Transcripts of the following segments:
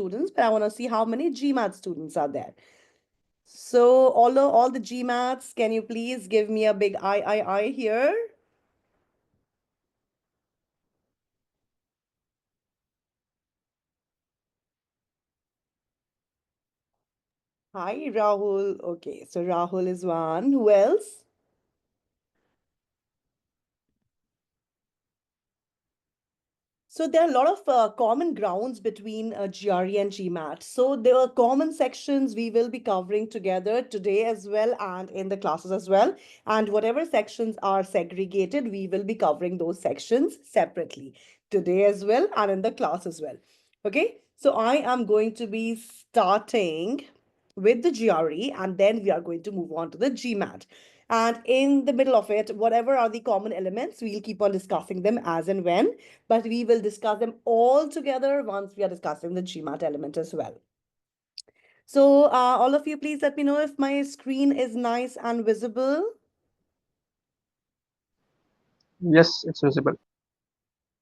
students, but I want to see how many GMAT students are there. So all the GMATs, can you please give me a big I here? Hi, Rahul. Okay, so Rahul is one. Who else? So there are a lot of common grounds between GRE and GMAT. So there are common sections we will be covering together today as well and in the classes as well. And whatever sections are segregated, we will be covering those sections separately today as well and in the class as well. Okay, so I am going to be starting with the GRE and then we are going to move on to the GMAT. And in the middle of it, whatever are the common elements, we'll keep on discussing them as and when, but we will discuss them all together once we are discussing the GMAT element as well. So all of you, please let me know if my screen is nice and visible. Yes, it's visible.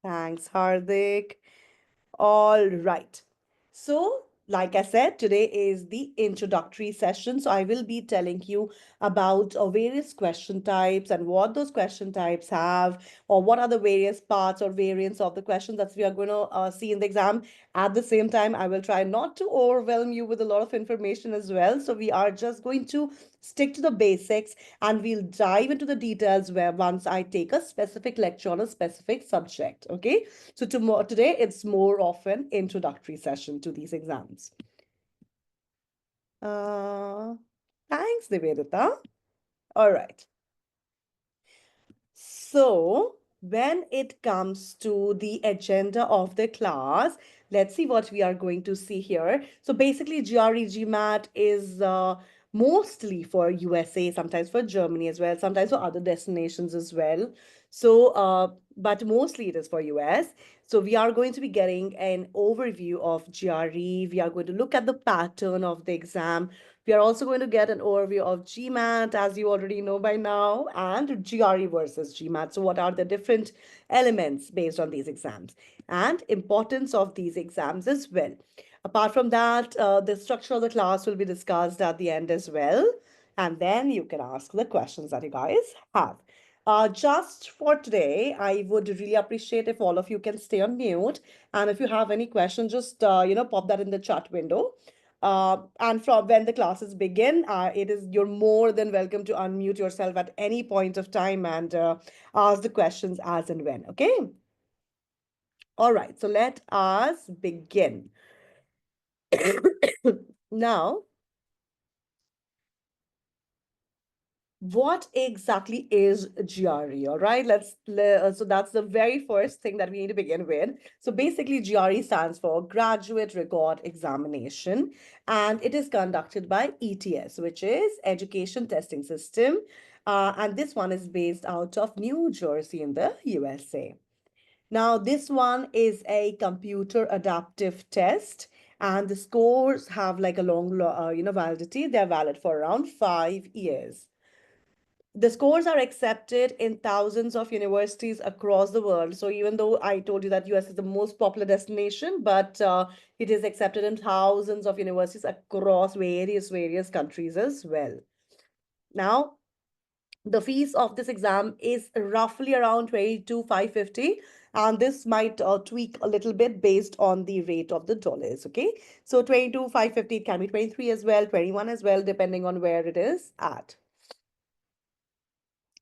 Thanks, Hardik. All right. So, like I said, today is the introductory session. So, I will be telling you about various question types and what those question types have, or what are the various parts or variants of the questions that we are going to see in the exam. At the same time, I will try not to overwhelm you with a lot of information as well. So, we are just going to stick to the basics and we'll dive into the details where once I take a specific lecture on a specific subject. Okay. So tomorrow, today it's more of an introductory session to these exams. Uh, Thanks, Nivedita. All right. So, when it comes to the agenda of the class, let's see what we are going to see here. So, basically, GRE GMAT is mostly for USA, sometimes for Germany as well, sometimes for other destinations as well. So, but mostly it is for US. So, we are going to be getting an overview of GRE. We are going to look at the pattern of the exam. We are also going to get an overview of GMAT, as you already know by now, and GRE versus GMAT. So, what are the different elements based on these exams and importance of these exams as well. Apart from that, the structure of the class will be discussed at the end as well. And then you can ask the questions that you guys have. Just for today, I would really appreciate if all of you can stay on mute. And if you have any questions, just pop that in the chat window. And from when the classes begin, it is you're more than welcome to unmute yourself at any point of time and ask the questions as and when. Okay. All right. So let us begin. Now, what exactly is GRE? All right, so that's the very first thing that we need to begin with. So basically, GRE stands for Graduate Record Examination, and it is conducted by ETS, which is Education Testing System. And this one is based out of New Jersey in the USA. Now, this one is a computer adaptive test, and the scores have like a long, validity. They're valid for around 5 years. The scores are accepted in thousands of universities across the world. So even though I told you that US is the most popular destination, but it is accepted in thousands of universities across various countries as well. Now, the fees of this exam is roughly around 22,550, and this might tweak a little bit based on the rate of the dollars. Okay, so 22,550, it can be 23 as well, 21 as well, depending on where it is at.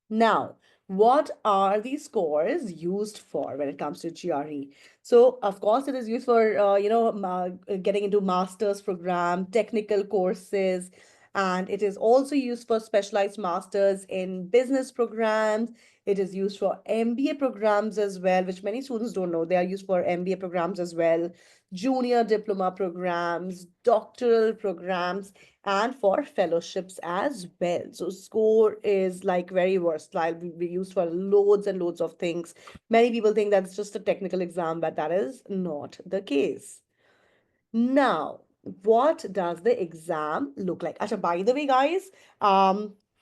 Now, what are these scores used for when it comes to GRE? So, of course, it is used for getting into master's program, technical courses, and it is also used for specialized masters in business programs. It is used for MBA programs as well, which many students don't know. They are used for MBA programs as well, junior diploma programs, doctoral programs, and for fellowships as well. So score is like very versatile. We used for loads and loads of things. Many people think that's just a technical exam, but that is not the case. Now, what does the exam look like? Acha, by the way, guys,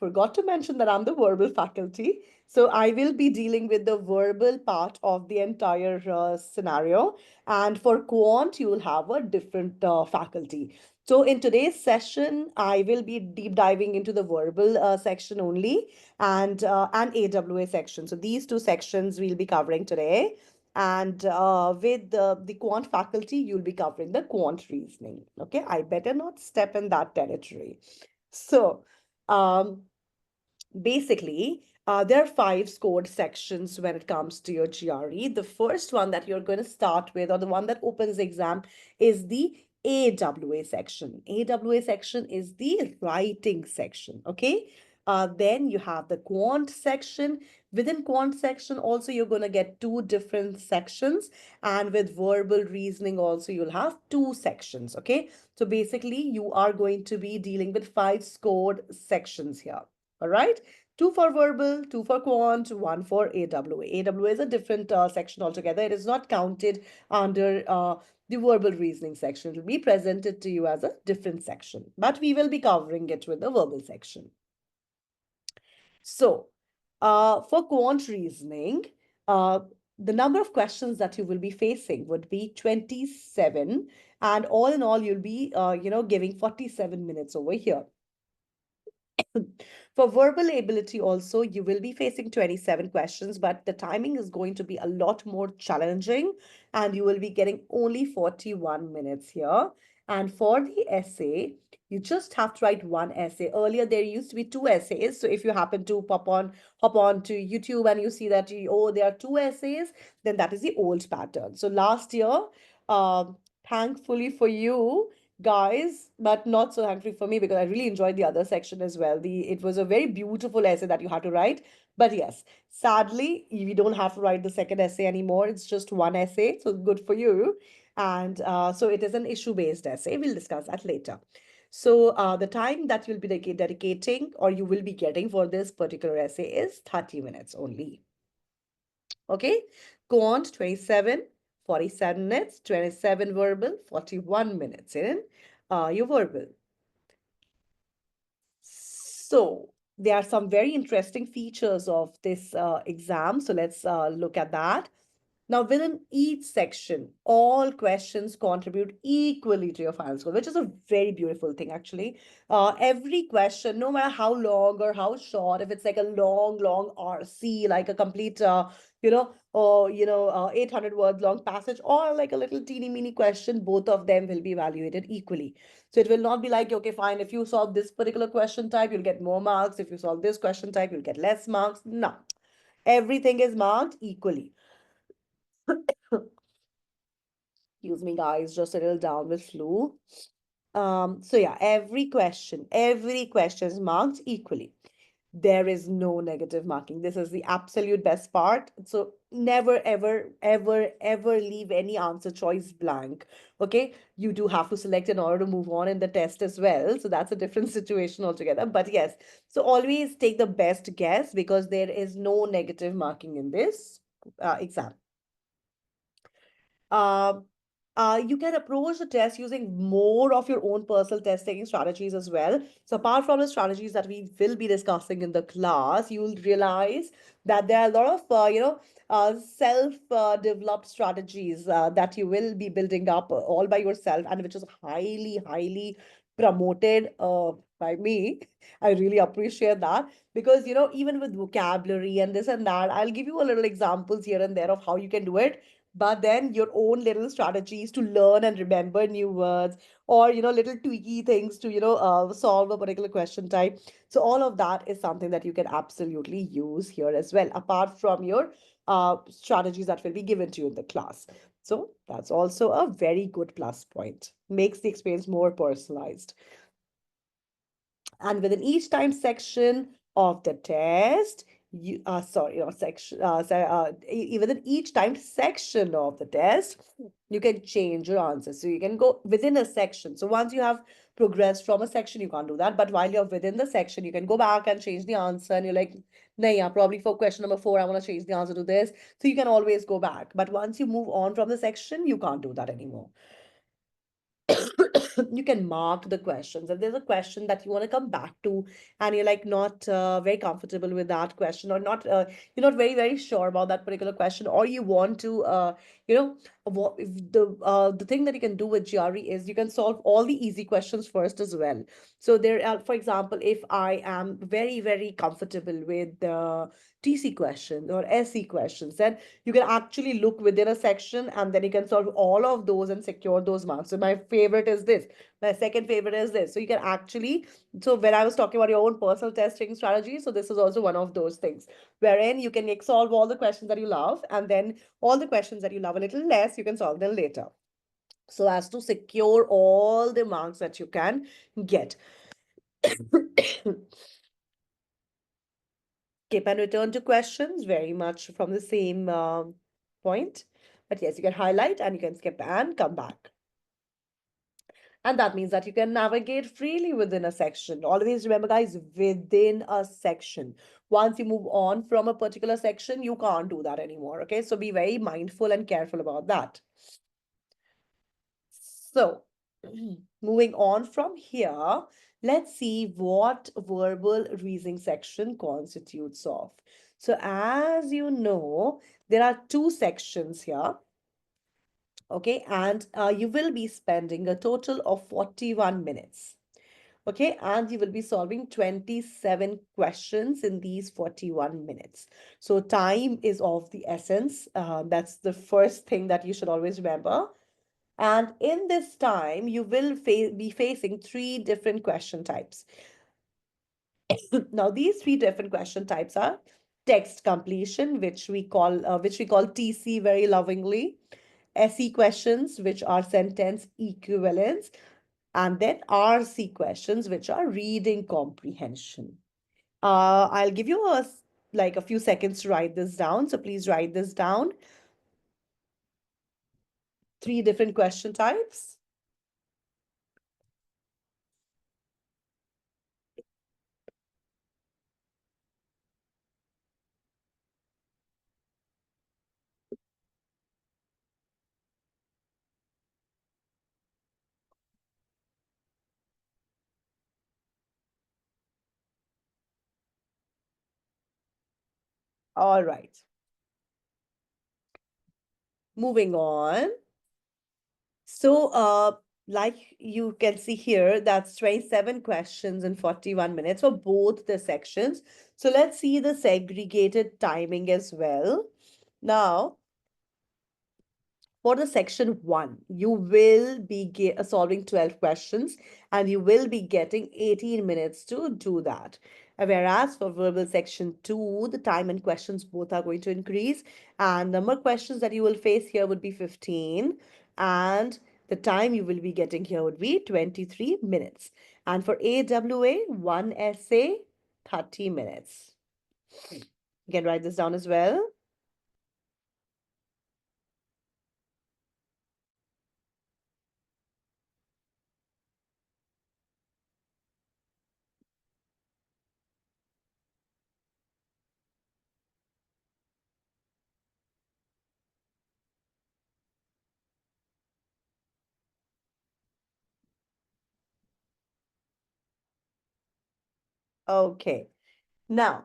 forgot to mention that I'm the verbal faculty. So I will be dealing with the verbal part of the entire scenario. And for quant, you will have a different faculty. So in today's session, I will be deep diving into the verbal section only and AWA section. So these two sections we'll be covering today. And with the quant faculty, you'll be covering the quant reasoning. Okay, I better not step in that territory. So, um, basically, there are five scored sections when it comes to your GRE. The first one that you're going to start with, or the one that opens the exam, is the AWA section. AWA section is the writing section. Okay. Then you have the quant section. Within quant section, also you're going to get two different sections, and with verbal reasoning, also you'll have two sections. Okay. So basically, you are going to be dealing with five scored sections here. All right. Two for verbal, two for quant, one for AWA. AWA is a different section altogether. It is not counted under the verbal reasoning section. It will be presented to you as a different section, but we will be covering it with the verbal section. So, for quant reasoning, uh, the number of questions that you will be facing would be 27, and all in all, you'll be, giving 47 minutes over here. For verbal ability also, you will be facing 27 questions, but the timing is going to be a lot more challenging and you will be getting only 41 minutes here. And for the essay, you just have to write one essay. Earlier, there used to be two essays. So if you happen to hop on to YouTube and you see that, oh, there are two essays, then that is the old pattern. So last year, thankfully for you, guys, but not so thankfully for me because I really enjoyed the other section as well. It was a very beautiful essay that you had to write. But yes, sadly, we don't have to write the second essay anymore. It's just one essay, so good for you. And so it is an issue-based essay. We'll discuss that later. So the time that you'll be dedicating or you will be getting for this particular essay is 30 minutes only. Okay, quant 27, 47 minutes, 27 verbal, 41 minutes in your verbal. So there are some very interesting features of this exam. So let's look at that. Now, within each section, all questions contribute equally to your final score, which is a very beautiful thing, actually. Every question, no matter how long or how short, if it's like a long RC, like a complete, 800 words long passage, or like a little teeny mini question, both of them will be evaluated equally. So it will not be like, okay, fine, if you solve this particular question type, you'll get more marks. If you solve this question type, you'll get less marks. No, everything is marked equally. Excuse me, guys, just a little down with flu. So yeah, every question is marked equally. There is no negative marking. This is the absolute best part. So never, ever, ever, ever leave any answer choice blank. Okay. You do have to select in order to move on in the test as well. So that's a different situation altogether. But yes, so always take the best guess because there is no negative marking in this exam. Uh, you can approach the test using more of your own personal test taking strategies as well. So, apart from the strategies that we will be discussing in the class, you'll realize that there are a lot of, self developed strategies that you will be building up all by yourself, and which is highly, highly promoted by me. I really appreciate that because, even with vocabulary and this and that, I'll give you a little examples here and there of how you can do it, but then your own little strategies to learn and remember new words, or little tweaky things to solve a particular question type. So all of that is something that you can absolutely use here as well, apart from your strategies that will be given to you in the class. So that's also a very good plus point, makes the experience more personalized. And within each time section of the test, you sorry, not section, within each time section of the test, you can change your answer. So you can go within a section. So once you have progressed from a section, you can't do that. But while you're within the section, you can go back and change the answer. And you're like, nah, yeah, probably for question number 4, I want to change the answer to this. So you can always go back. But once you move on from the section, you can't do that anymore. you can mark the questions. If there's a question that you want to come back to and you're like not very comfortable with that question, or not you're not very sure about that particular question, or you want to you know what if the thing that you can do with GRE is you can solve all the easy questions first as well. So there are, for example, if I am very comfortable with the TC question or SE questions, then you can actually look within a section and then you can solve all of those and secure those marks. So my favorite is this. My second favorite is this. So you can actually, so when I was talking about your own personal testing strategy, so this is also one of those things wherein you can like solve all the questions that you love, and then all the questions that you love a little less, you can solve them later. So as to secure all the marks that you can get. Skip and return to questions, very much from the same point. But yes, you can highlight and you can skip and come back. And that means that you can navigate freely within a section. Always remember, guys, within a section. Once you move on from a particular section, you can't do that anymore. Okay, so be very mindful and careful about that. So, moving on from here, let's see what verbal reasoning section constitutes of. So, as you know, there are two sections here. Okay, and you will be spending a total of 41 minutes. Okay, and you will be solving 27 questions in these 41 minutes. So, time is of the essence. That's the first thing that you should always remember. And in this time, you will be facing three different question types. Now, these three different question types are text completion, which we call TC very lovingly, SE questions, which are sentence equivalence, and then RC questions, which are reading comprehension. I'll give you like a few seconds to write this down. So please write this down. Three different question types. All right. Moving on. So, like you can see here, that's 27 questions in 41 minutes for both the sections. So let's see the segregated timing as well. Now, for the section 1, you will be solving 12 questions and you will be getting 18 minutes to do that. Whereas for verbal section 2, the time and questions both are going to increase, and number of questions that you will face here would be 15, and the time you will be getting here would be 23 minutes. And for AWA, one essay, 30 minutes. You can write this down as well. Okay. Now,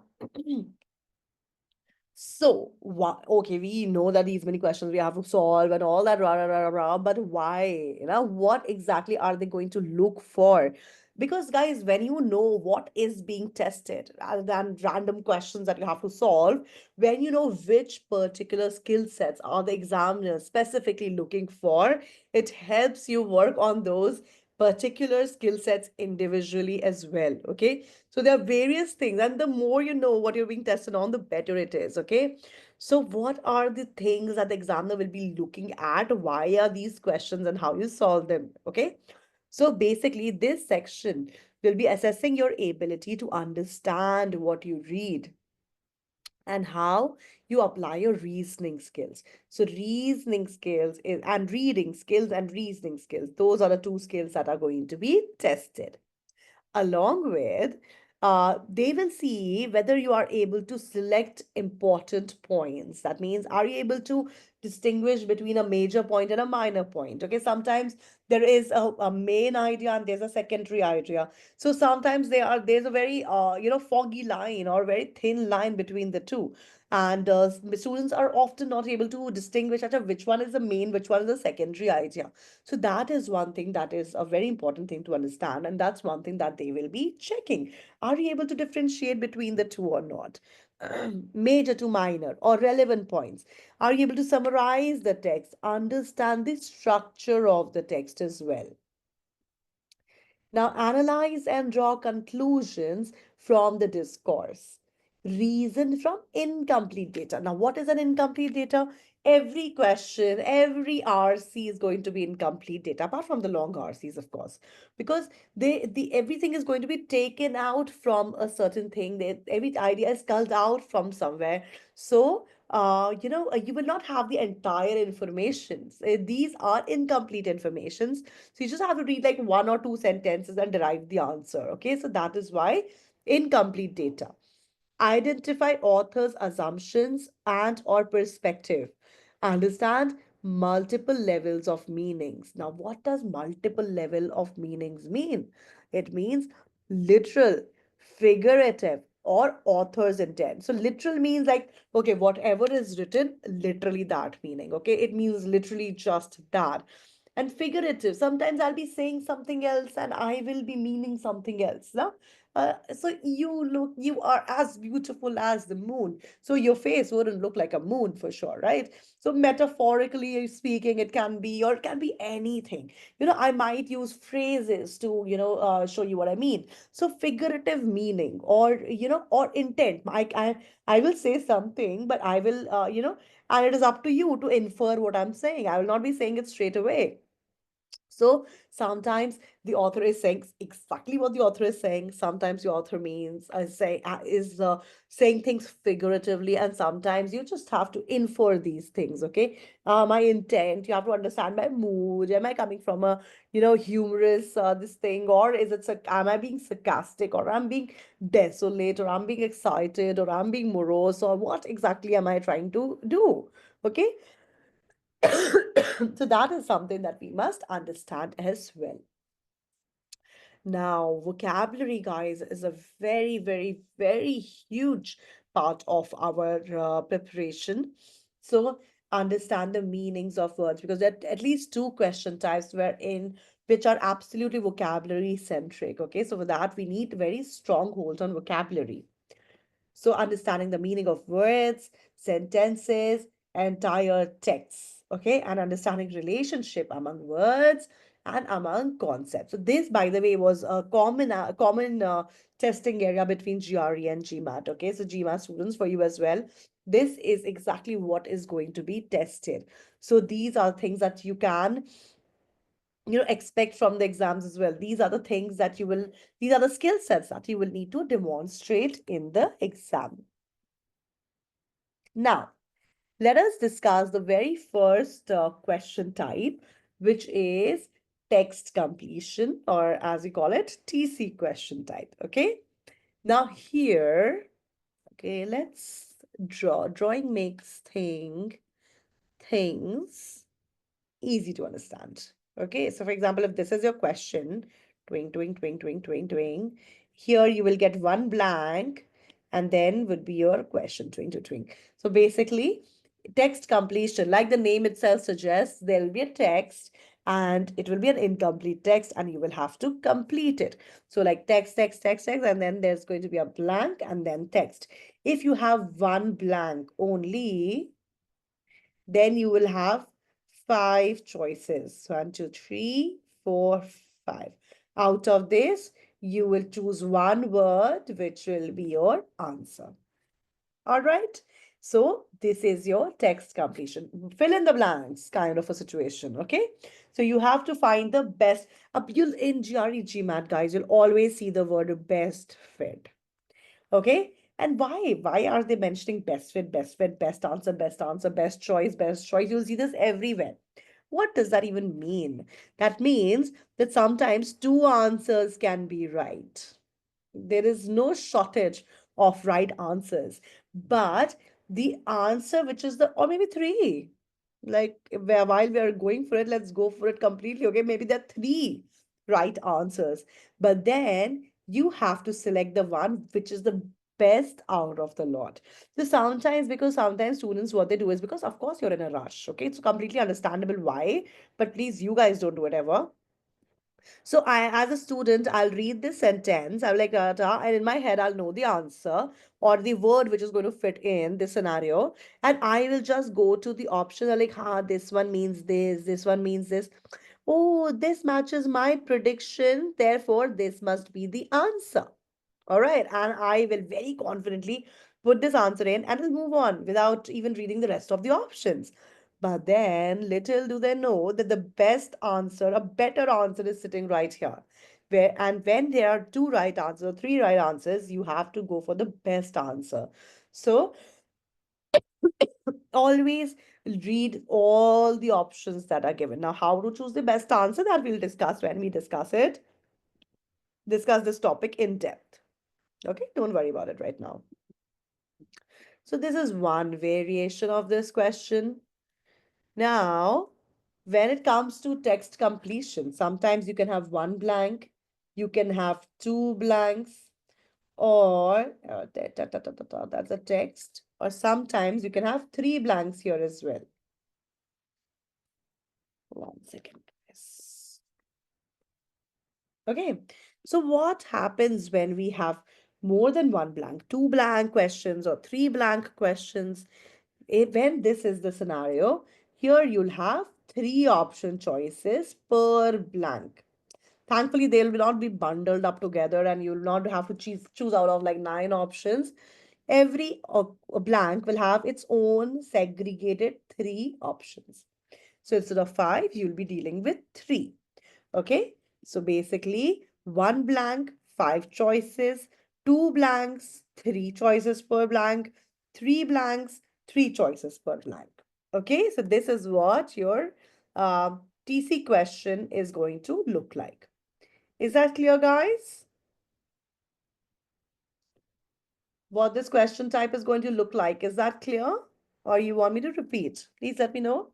so, okay, we know that these many questions we have to solve and all that, but why? What exactly are they going to look for? Because, guys, when you know what is being tested rather than random questions that you have to solve, when you know which particular skill sets are the examiner specifically looking for, it helps you work on those particular skill sets individually as well. Okay, so there are various things, and the more you know what you're being tested on, the better it is. Okay. So, what are the things that the examiner will be looking at? Why are these questions and how you solve them? Okay. So, basically, this section will be assessing your ability to understand what you read and how you apply your reasoning skills. So, reasoning skills and reading skills and reasoning skills, those are the two skills that are going to be tested. Along with, they will see whether you are able to select important points. That means, are you able to distinguish between a major point and a minor point. Okay, sometimes there is a main idea and there's a secondary idea. So sometimes there's a very foggy line or very thin line between the two, and students are often not able to distinguish at which one is the main, which one is the secondary idea. So that is one thing that is a very important thing to understand, and that's one thing that they will be checking. Are you able to differentiate between the two or not? Major to minor or relevant points. Are you able to summarize the text, understand the structure of the text as well? Now, analyze and draw conclusions from the discourse. Reason from incomplete data. Now, what is an incomplete data? Every question, every RC is going to be incomplete data, apart from the long RCs, of course, because the everything is going to be taken out from a certain thing. Every idea is culled out from somewhere. So, you will not have the entire information. These are incomplete informations, so you just have to read like one or two sentences and derive the answer. Okay, so that is why incomplete data. Identify author's assumptions and or perspective. Understand multiple levels of meanings. Now, what does multiple level of meanings mean? It means literal, figurative, or author's intent. So literal means like, okay, whatever is written, literally that meaning. Okay, it means literally just that. And figurative, sometimes I'll be saying something else and I will be meaning something else. No? So you are as beautiful as the moon. So your face wouldn't look like a moon for sure, right? So metaphorically speaking, it can be, or it can be anything. I might use phrases to, show you what I mean. So figurative meaning, or intent. I will say something, but I will, and it is up to you to infer what I'm saying. I will not be saying it straight away. So sometimes the author is saying exactly what the author is saying. Sometimes the author means is saying things figuratively, and sometimes you just have to infer these things. Okay, my intent. You have to understand my mood. Am I coming from a humorous this thing, or is it am I being sarcastic, or I'm being desolate, or I'm being excited, or I'm being morose, or what exactly am I trying to do? Okay, so that is something that we must understand as well. Now, vocabulary, guys, is a very, very, very huge part of our preparation. So, understand the meanings of words, because there are at least two question types which are absolutely vocabulary centric. Okay, so for that we need very strong hold on vocabulary. So, understanding the meaning of words, sentences, entire texts, okay, and understanding relationship among words and among concepts. So, this, by the way, was a common testing area between GRE and GMAT. Okay, so GMAT students, for you as well, this is exactly what is going to be tested. So, these are things that you can expect from the exams as well. These are the things that you will, these are the skill sets that you will need to demonstrate in the exam. Now, let us discuss the very first question type, which is text completion, or as we call it, TC question type. Okay. Now, here, okay, let's draw. Drawing makes things easy to understand. Okay, so for example, if this is your question, twing, twing, twing, twing, twing, twing, here you will get one blank and then would be your question, twing to twing. So basically, text completion, like the name itself suggests, there will be a text and it will be an incomplete text and you will have to complete it. So like text, text, text, text, and then there's going to be a blank and then text. If you have one blank only, then you will have five choices. One, two, three, four, five. Out of this, you will choose one word, which will be your answer. All right. So this is your text completion. Fill in the blanks kind of a situation. Okay. So you have to find the best. You'll in GRE GMAT, guys, you'll always see the word best fit. Okay. And why? Why are they mentioning best fit, best answer, best answer, best choice, best choice? You'll see this everywhere. What does that even mean? That means that sometimes two answers can be right. There is no shortage of right answers. But the answer, which is the, or maybe three. Like while we are going for it, let's go for it completely. Okay, maybe there are three right answers, but then you have to select the one which is the best out of the lot. So sometimes, because sometimes students, what they do is, because of course you're in a rush, okay, it's completely understandable why, but please, you guys don't do it ever. So as a student, I'll read this sentence. I'm like, and in my head, I'll know the answer or the word which is going to fit in this scenario. And I will just go to the option. Like, this one means this one means this. Oh, this matches my prediction. Therefore, this must be the answer. All right. And I will very confidently put this answer in and will move on without even reading the rest of the options. But then, little do they know that the best answer, a better answer, is sitting right here. And when there are two right answers, three right answers, you have to go for the best answer. So always read all the options that are given. Now, how to choose the best answer, that we'll discuss when we discuss this topic in depth. Okay, don't worry about it right now. So this is one variation of this question. Now, when it comes to text completion, sometimes you can have one blank, you can have two blanks, or that's a text, or sometimes you can have three blanks here as well. One second, guys. Okay, so what happens when we have more than one blank, two blank questions or three blank questions? When this is the scenario, here you'll have three option choices per blank. Thankfully, they will not be bundled up together and you'll not have to choose out of like nine options. Every blank will have its own segregated three options. So instead of five, you'll be dealing with three. Okay, so basically one blank, five choices, two blanks, three choices per blank, three blanks, three choices per blank. Okay, so this is what your TC question is going to look like. Is that clear, guys? What this question type is going to look like. Is that clear? Or you want me to repeat? Please let me know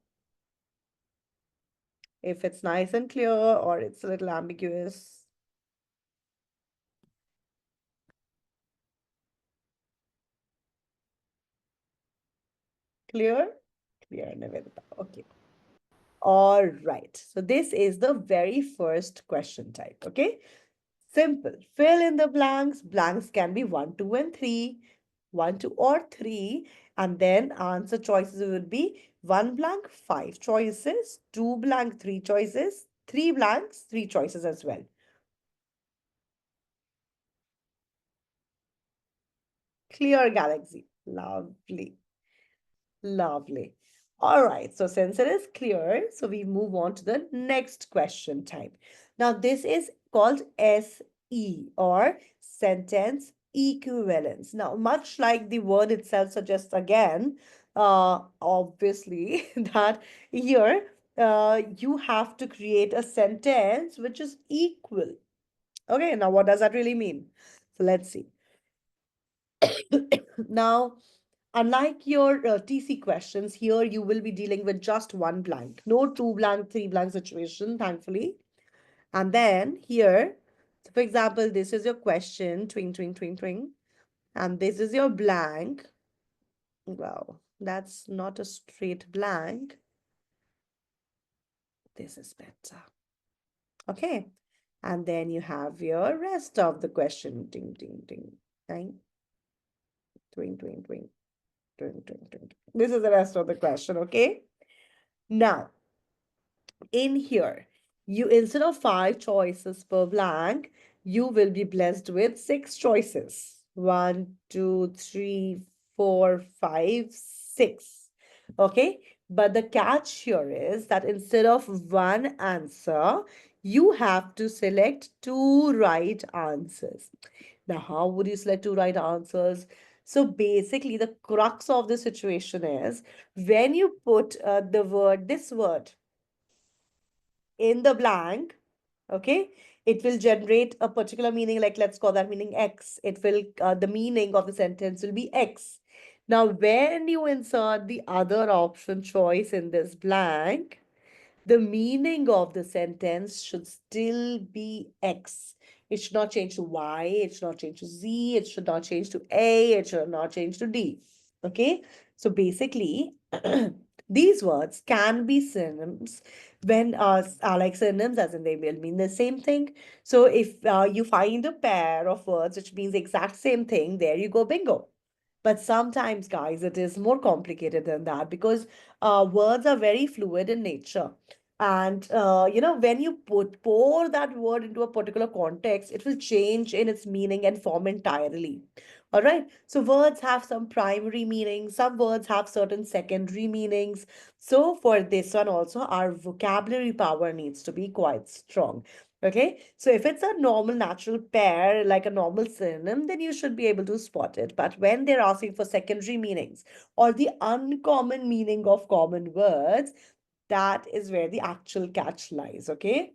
if it's nice and clear or it's a little ambiguous. Clear? Clear, Nivedita. Okay. All right. So this is the very first question type. Okay. Simple. Fill in the blanks. Blanks can be one, two, and three. One, two, or three. And then answer choices would be one blank, five choices, two blank, three choices, three blanks, three choices as well. Clear galaxy. Lovely. Lovely. All right. So since it is clear, so we move on to the next question type. Now, this is called SE or sentence equivalence. Now, much like the word itself suggests again, obviously, that here you have to create a sentence which is equal. Okay. Now, what does that really mean? So let's see. Now, unlike your TC questions, here you will be dealing with just one blank. No two blank, three blank situation, thankfully. And then here, so for example, this is your question, twing, twing, twing, twing. And this is your blank. Wow, that's not a straight blank. This is better. Okay. And then you have your rest of the question. Ding, ding, ding, ding, twing, twing, twing, twing, twing, twing. This is the rest of the question. Okay. Now, in here, you instead of five choices per blank, you will be blessed with six choices. One, two, three, four, five, six. Okay, but the catch here is that instead of one answer, you have to select two right answers. Now, how would you select two right answers? So basically, the crux of the situation is when you put this word in the blank, okay, it will generate a particular meaning, like let's call that meaning X. It will, the meaning of the sentence will be X. Now, when you insert the other option choice in this blank, the meaning of the sentence should still be X. It should not change to Y, it should not change to Z, it should not change to A, it should not change to D. Okay, so basically, these words can be synonyms when are like synonyms, as in they will mean the same thing. So if you find a pair of words which means exact same thing, there you go, bingo. But sometimes, guys, it is more complicated than that because words are very fluid in nature. And when you pour that word into a particular context, it will change in its meaning and form entirely. All right. So words have some primary meanings, some words have certain secondary meanings. So for this one also, our vocabulary power needs to be quite strong. Okay, so if it's a normal natural pair, like a normal synonym, then you should be able to spot it. But when they're asking for secondary meanings or the uncommon meaning of common words, that is where the actual catch lies. Okay,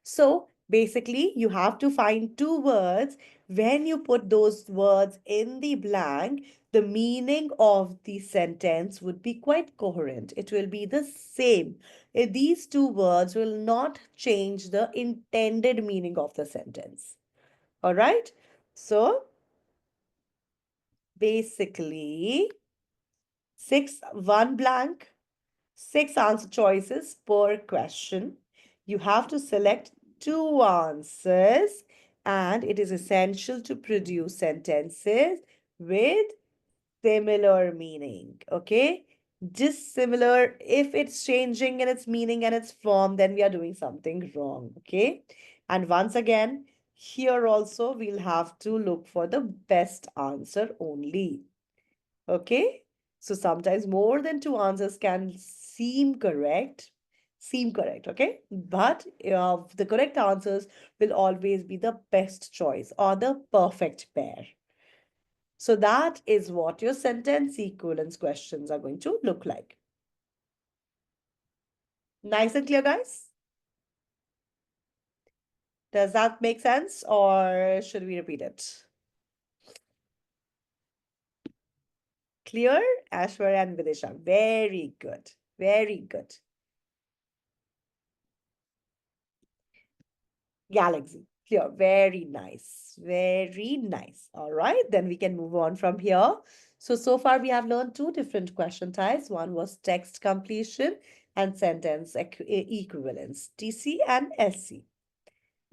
so basically, you have to find two words. When you put those words in the blank, the meaning of the sentence would be quite coherent. It will be the same. These two words will not change the intended meaning of the sentence. All right. So basically, one blank, six answer choices per question. You have to select two answers, and it is essential to produce sentences with similar meaning. Okay? Dissimilar, if it's changing in its meaning and its form, then we are doing something wrong. Okay? And once again, here also we'll have to look for the best answer only. Okay, so sometimes more than two answers can seem correct, okay? But the correct answers will always be the best choice or the perfect pair. So that is what your sentence equivalence questions are going to look like. Nice and clear, guys? Does that make sense or should we repeat it? Clear, Ashwarya and Vidisha. Very good. Very good. Galaxy. Clear. Very nice. Very nice. All right. Then we can move on from here. So far we have learned two different question types. One was text completion and sentence equivalence, TC and SC.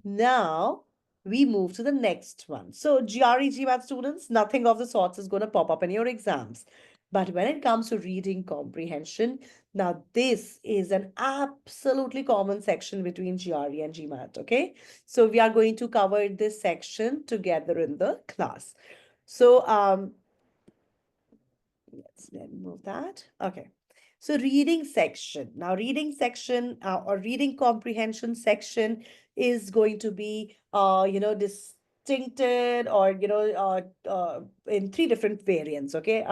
Now we move to the next one. So GRE GMAT students, nothing of the sorts is going to pop up in your exams. But when it comes to reading comprehension, now this is an absolutely common section between GRE and GMAT. Okay, so we are going to cover this section together in the class. So let's then move that. Okay. So reading section. Now reading section or reading comprehension section is going to be distincted or in three different variants. Okay.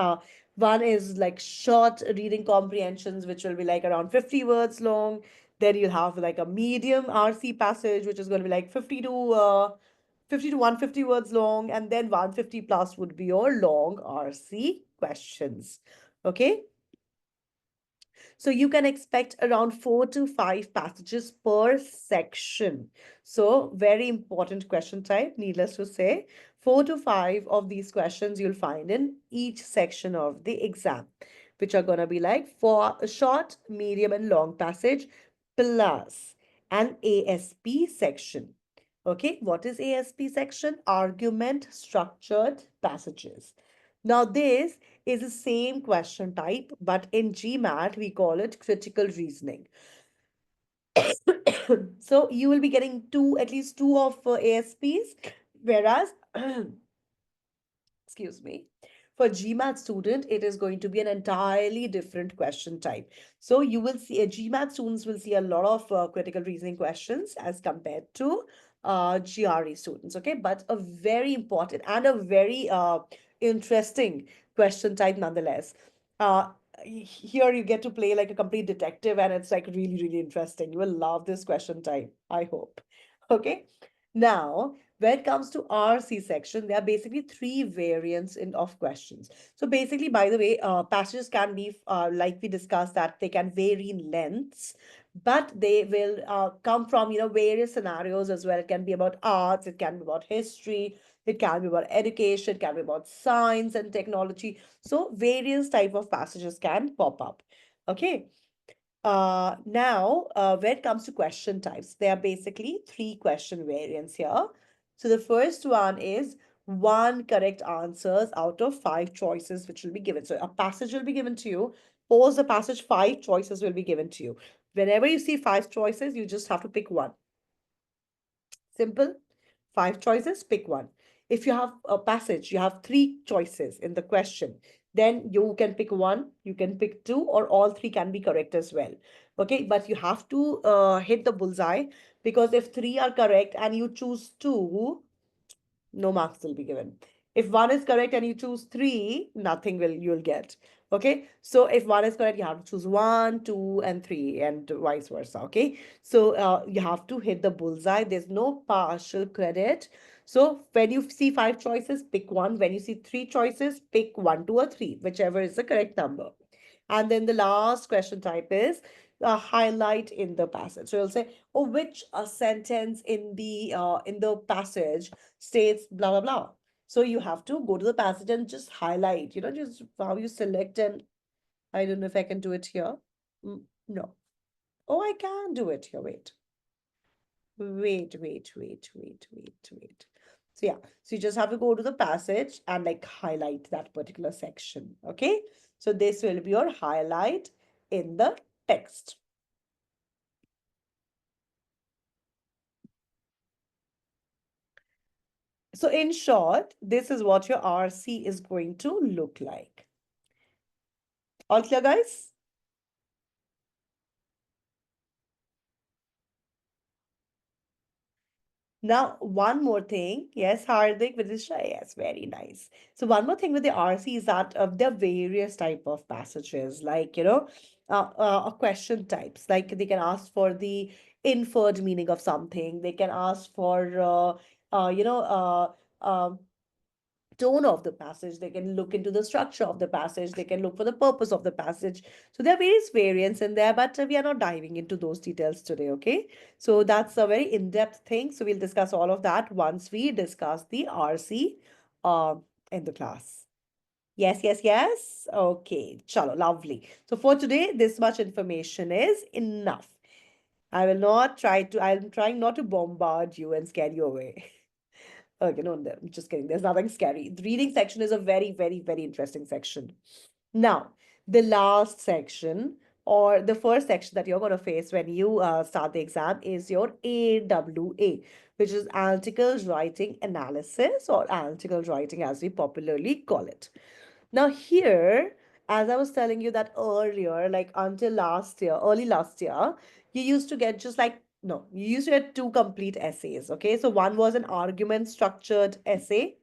One is like short reading comprehensions, which will be like around 50 words long. Then you'll have like a medium RC passage, which is going to be like 50 to 150 words long, and then 150 plus would be your long RC questions. Okay, so you can expect around 4 to 5 passages per section. So very important question type, needless to say. 4 to 5 of these questions you'll find in each section of the exam, which are going to be like for a short, medium, and long passage plus an ASP section. Okay, what is ASP section? Argument structured passages. Now, this is the same question type, but in GMAT, we call it critical reasoning. So you will be getting at least two of ASPs, whereas excuse me, for GMAT student, it is going to be an entirely different question type. So you will see GMAT students will see a lot of critical reasoning questions as compared to GRE students. Okay, but a very important and a very interesting question type nonetheless. Uh, Here you get to play like a complete detective, and it's like really, really interesting. You will love this question type, I hope. Okay. Now, When it comes to RC section, there are basically three variants of questions. So basically, by the way, passages can be, like we discussed, that they can vary in lengths, but they will come from, various scenarios as well. It can be about arts, it can be about history, it can be about education, it can be about science and technology. So various type of passages can pop up. Okay. Now, when it comes to question types, there are basically three question variants here. So the first one is one correct answers out of five choices which will be given. So a passage will be given to you. Pose the passage, five choices will be given to you. Whenever you see five choices, you just have to pick one. Simple. Five choices, pick one. If you have a passage, you have three choices in the question, then you can pick one, you can pick two, or all three can be correct as well. Okay, but you have to hit the bullseye, because if three are correct and you choose two, no marks will be given. If one is correct and you choose three, nothing will you'll get. Okay, so if one is correct, you have to choose one, two, and three, and vice versa. Okay, so you have to hit the bullseye. There's no partial credit. So when you see five choices, pick one. When you see three choices, pick one, two, or three, whichever is the correct number. And then the last question type is highlight in the passage. So you'll say, oh, which sentence in the passage states blah blah blah. So you have to go to the passage and just highlight, just how you select. And I don't know if I can do it here. No. Oh, I can do it here. Wait. So yeah, so you just have to go to the passage and like highlight that particular section. Okay. So this will be your highlight in the text. So in short, this is what your RC is going to look like. All clear, guys? Now, one more thing. Yes, Hardik, Vidisha, yes, very nice. So one more thing with the RC is that there are various type of passages, like, question types. Like they can ask for the inferred meaning of something. They can ask for, tone of the passage. They can look into the structure of the passage. They can look for the purpose of the passage. So there are various variants in there, but we are not diving into those details today. Okay, so that's a very in-depth thing. So we'll discuss all of that once we discuss the RC uh, in the class. Yes. Okay, chalo, lovely. So for today, this much information is enough. I'm trying not to bombard you and scare you away. Okay, no, I'm just kidding. There's nothing scary. The reading section is a very, very, very interesting section. Now, the last section, or the first section that you're going to face when you start the exam, is your AWA, which is Analytical Writing Analysis, or Analytical Writing as we popularly call it. Now, here, as I was telling you that earlier, like until last year, early last year, you used to get just like, no, you used to get two complete essays. Okay. So one was an argument structured essay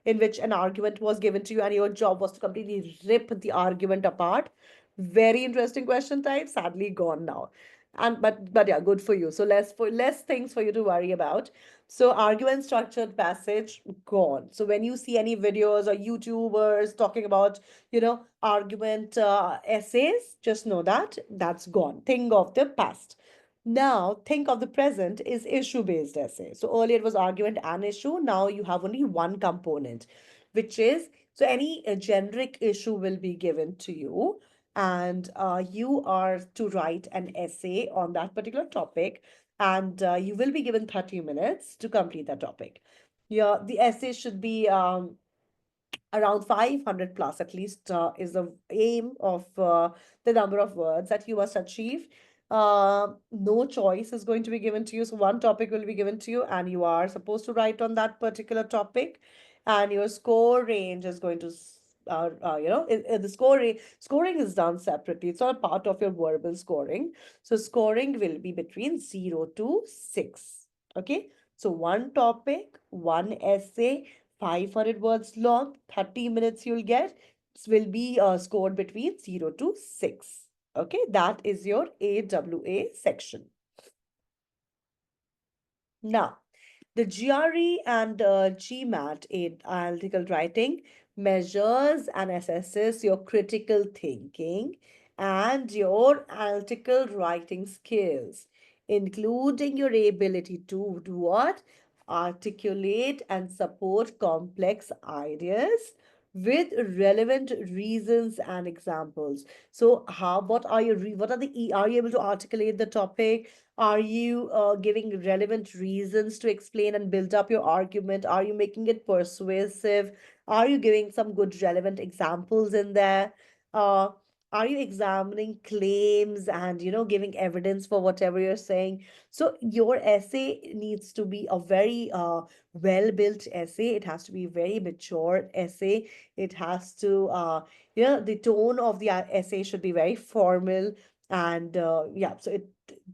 in which an argument was given to you and your job was to completely rip the argument apart. Very interesting question type, sadly gone now. And but yeah, good for you. So less things for you to worry about. So argument structured passage gone. So when you see any videos or YouTubers talking about, argument essays, just know that that's gone. Think of the past. Now, think of the present is issue-based essay. So earlier it was argument and issue. Now you have only one component, which is, so any generic issue will be given to you, and you are to write an essay on that particular topic, and you will be given 30 minutes to complete that topic. Yeah, the essay should be around 500 plus at least is the aim of the number of words that you must achieve. No choice is going to be given to you. So one topic will be given to you and you are supposed to write on that particular topic, and your score range is going to the scoring is done separately. It's not part of your verbal scoring. So scoring will be between 0 to 6. Okay, so one topic, one essay, 500 words long, 30 minutes you'll get. This will be scored between 0 to 6. Okay, that is your AWA section. Now, The GRE and GMAT in analytical writing measures and assesses your critical thinking and your analytical writing skills, including your ability to do what? Articulate and support complex ideas with relevant reasons and examples. So, what are what are are you able to articulate the topic? Are you giving relevant reasons to explain and build up your argument? Are you making it persuasive? Are you giving some good relevant examples in there? Uh, are you examining claims and giving evidence for whatever you're saying? So your essay needs to be a very well-built essay. It has to be a very mature essay. It has to the tone of the essay should be very formal and yeah. So it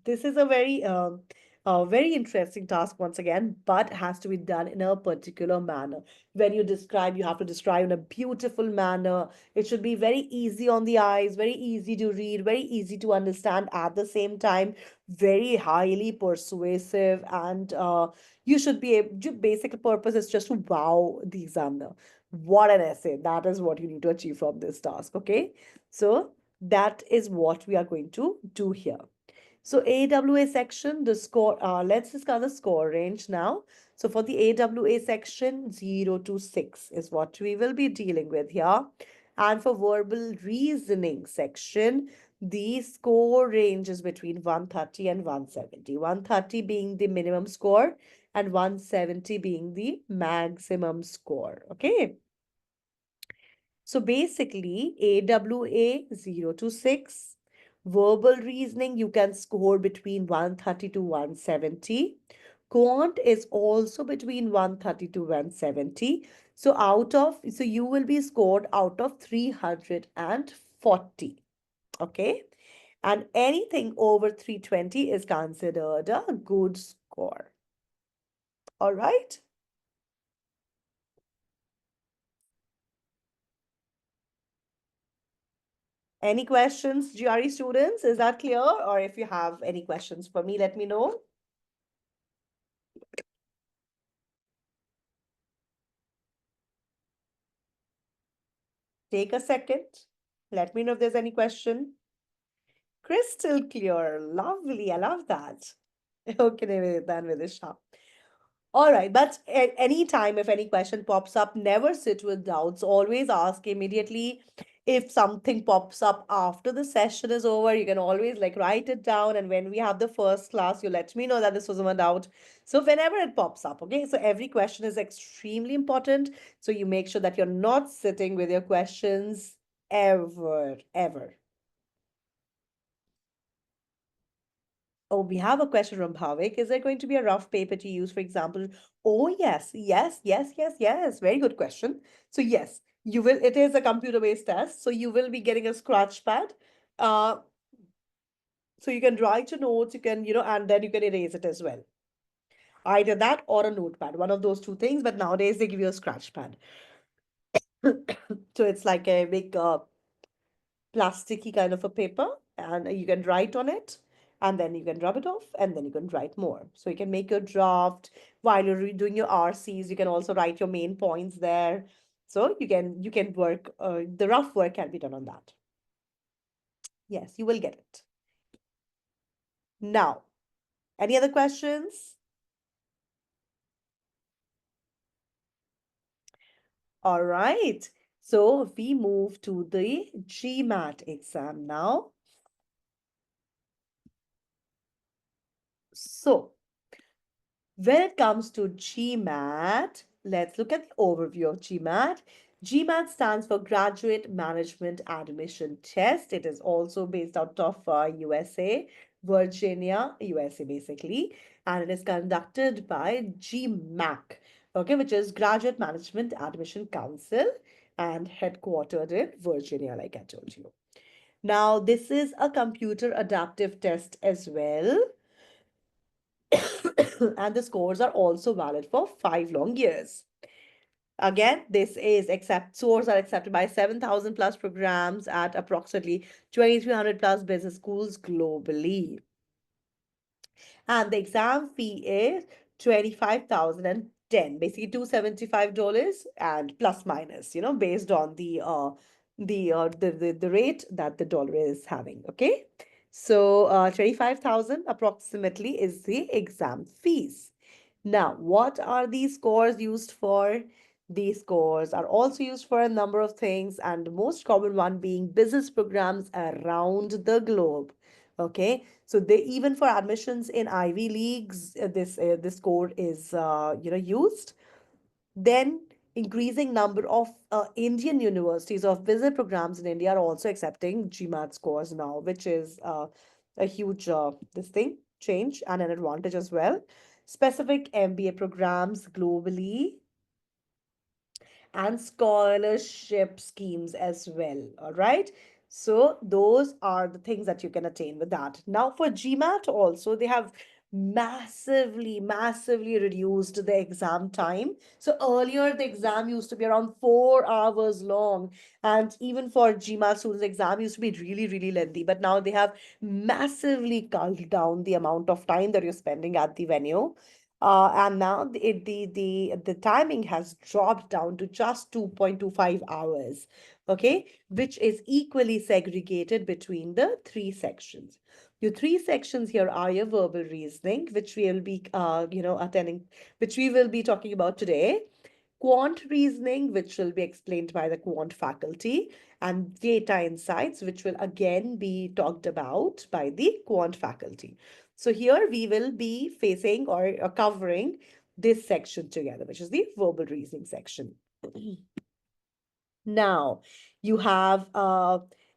this is a very interesting task once again, but has to be done in a particular manner. When you describe, you have to describe in a beautiful manner. It should be very easy on the eyes, very easy to read, very easy to understand at the same time, very highly persuasive, and you should be able. Your basic purpose is just to wow the examiner. What an essay! That is what you need to achieve from this task. Okay, so that is what we are going to do here. So AWA section, the score, let's discuss the score range now. So for the AWA section, 0 to 6 is what we will be dealing with here. And for verbal reasoning section, the score range is between 130 and 170. 130 being the minimum score and 170 being the maximum score. Okay. So basically, AWA 0 to 6, verbal reasoning, you can score between 130 to 170. Quant is also between 130 to 170. So you will be scored out of 340. Okay. And anything over 320 is considered a good score. All right. Any questions, GRE students? Is that clear? Or if you have any questions for me, let me know. Take a second. Let me know if there's any question. Crystal clear. Lovely. I love that. Okay, then with this shop. All right, but at any time, if any question pops up, never sit with doubts. Always ask immediately. If something pops up after the session is over, you can always like write it down. And when we have the first class, you let me know that this was a doubt. So whenever it pops up, okay. So every question is extremely important. So you make sure that you're not sitting with your questions ever, ever. Oh, we have a question from Bhavik. Is there going to be a rough paper to use, for example? Oh, yes, yes, yes, yes, yes. Very good question. So, yes, you will, it is a computer-based test. So you will be getting a scratch pad. Uh, so you can write your notes, you can, and then you can erase it as well. Either that or a notepad, one of those two things. But nowadays they give you a scratch pad. So it's like a big plasticky kind of a paper, and you can write on it, and then you can rub it off, and then you can write more. So you can make your draft while you're doing your RCs. You can also write your main points there. So you can work. The rough work can be done on that. Yes, you will get it. Now, any other questions? All right. So we move to the GMAT exam now. So when it comes to GMAT, let's look at the overview of GMAT. GMAT stands for Graduate Management Admission Test. It is also based out of USA, Virginia, USA basically, and it is conducted by GMAC, okay, which is Graduate Management Admission Council and headquartered in Virginia, like I told you. Now, this is a computer adaptive test as well. And the scores are also valid for 5 long years. Again, this is accept scores are accepted by 7,000 plus programs at approximately 2,300 plus business schools globally. And the exam fee is 25,010, basically $275 and plus minus, based on the rate that the dollar is having. Okay. So 25,000 approximately is the exam fees. Now, what are these scores used for? These scores are also used for a number of things, and the most common one being business programs around the globe. Okay, so they even for admissions in Ivy Leagues, this score is used. Then increasing number of Indian universities of business programs in India are also accepting GMAT scores now, which is a huge this thing change and an advantage as well. Specific MBA programs globally and scholarship schemes as well. All right. So those are the things that you can attain with that. Now for GMAT also, they have massively reduced the exam time. So earlier the exam used to be around 4 hours long. And even for GMAT students, the exam used to be really lengthy. But now they have massively culled down the amount of time that you're spending at the venue. And now the timing has dropped down to just 2.25 hours, okay, which is equally segregated between the three sections. Your three sections here are your verbal reasoning, which we will be, attending, which we will be talking about today, quant reasoning, which will be explained by the quant faculty, and data insights, which will again be talked about by the quant faculty. So here we will be facing or covering this section together, which is the verbal reasoning section. Now, you have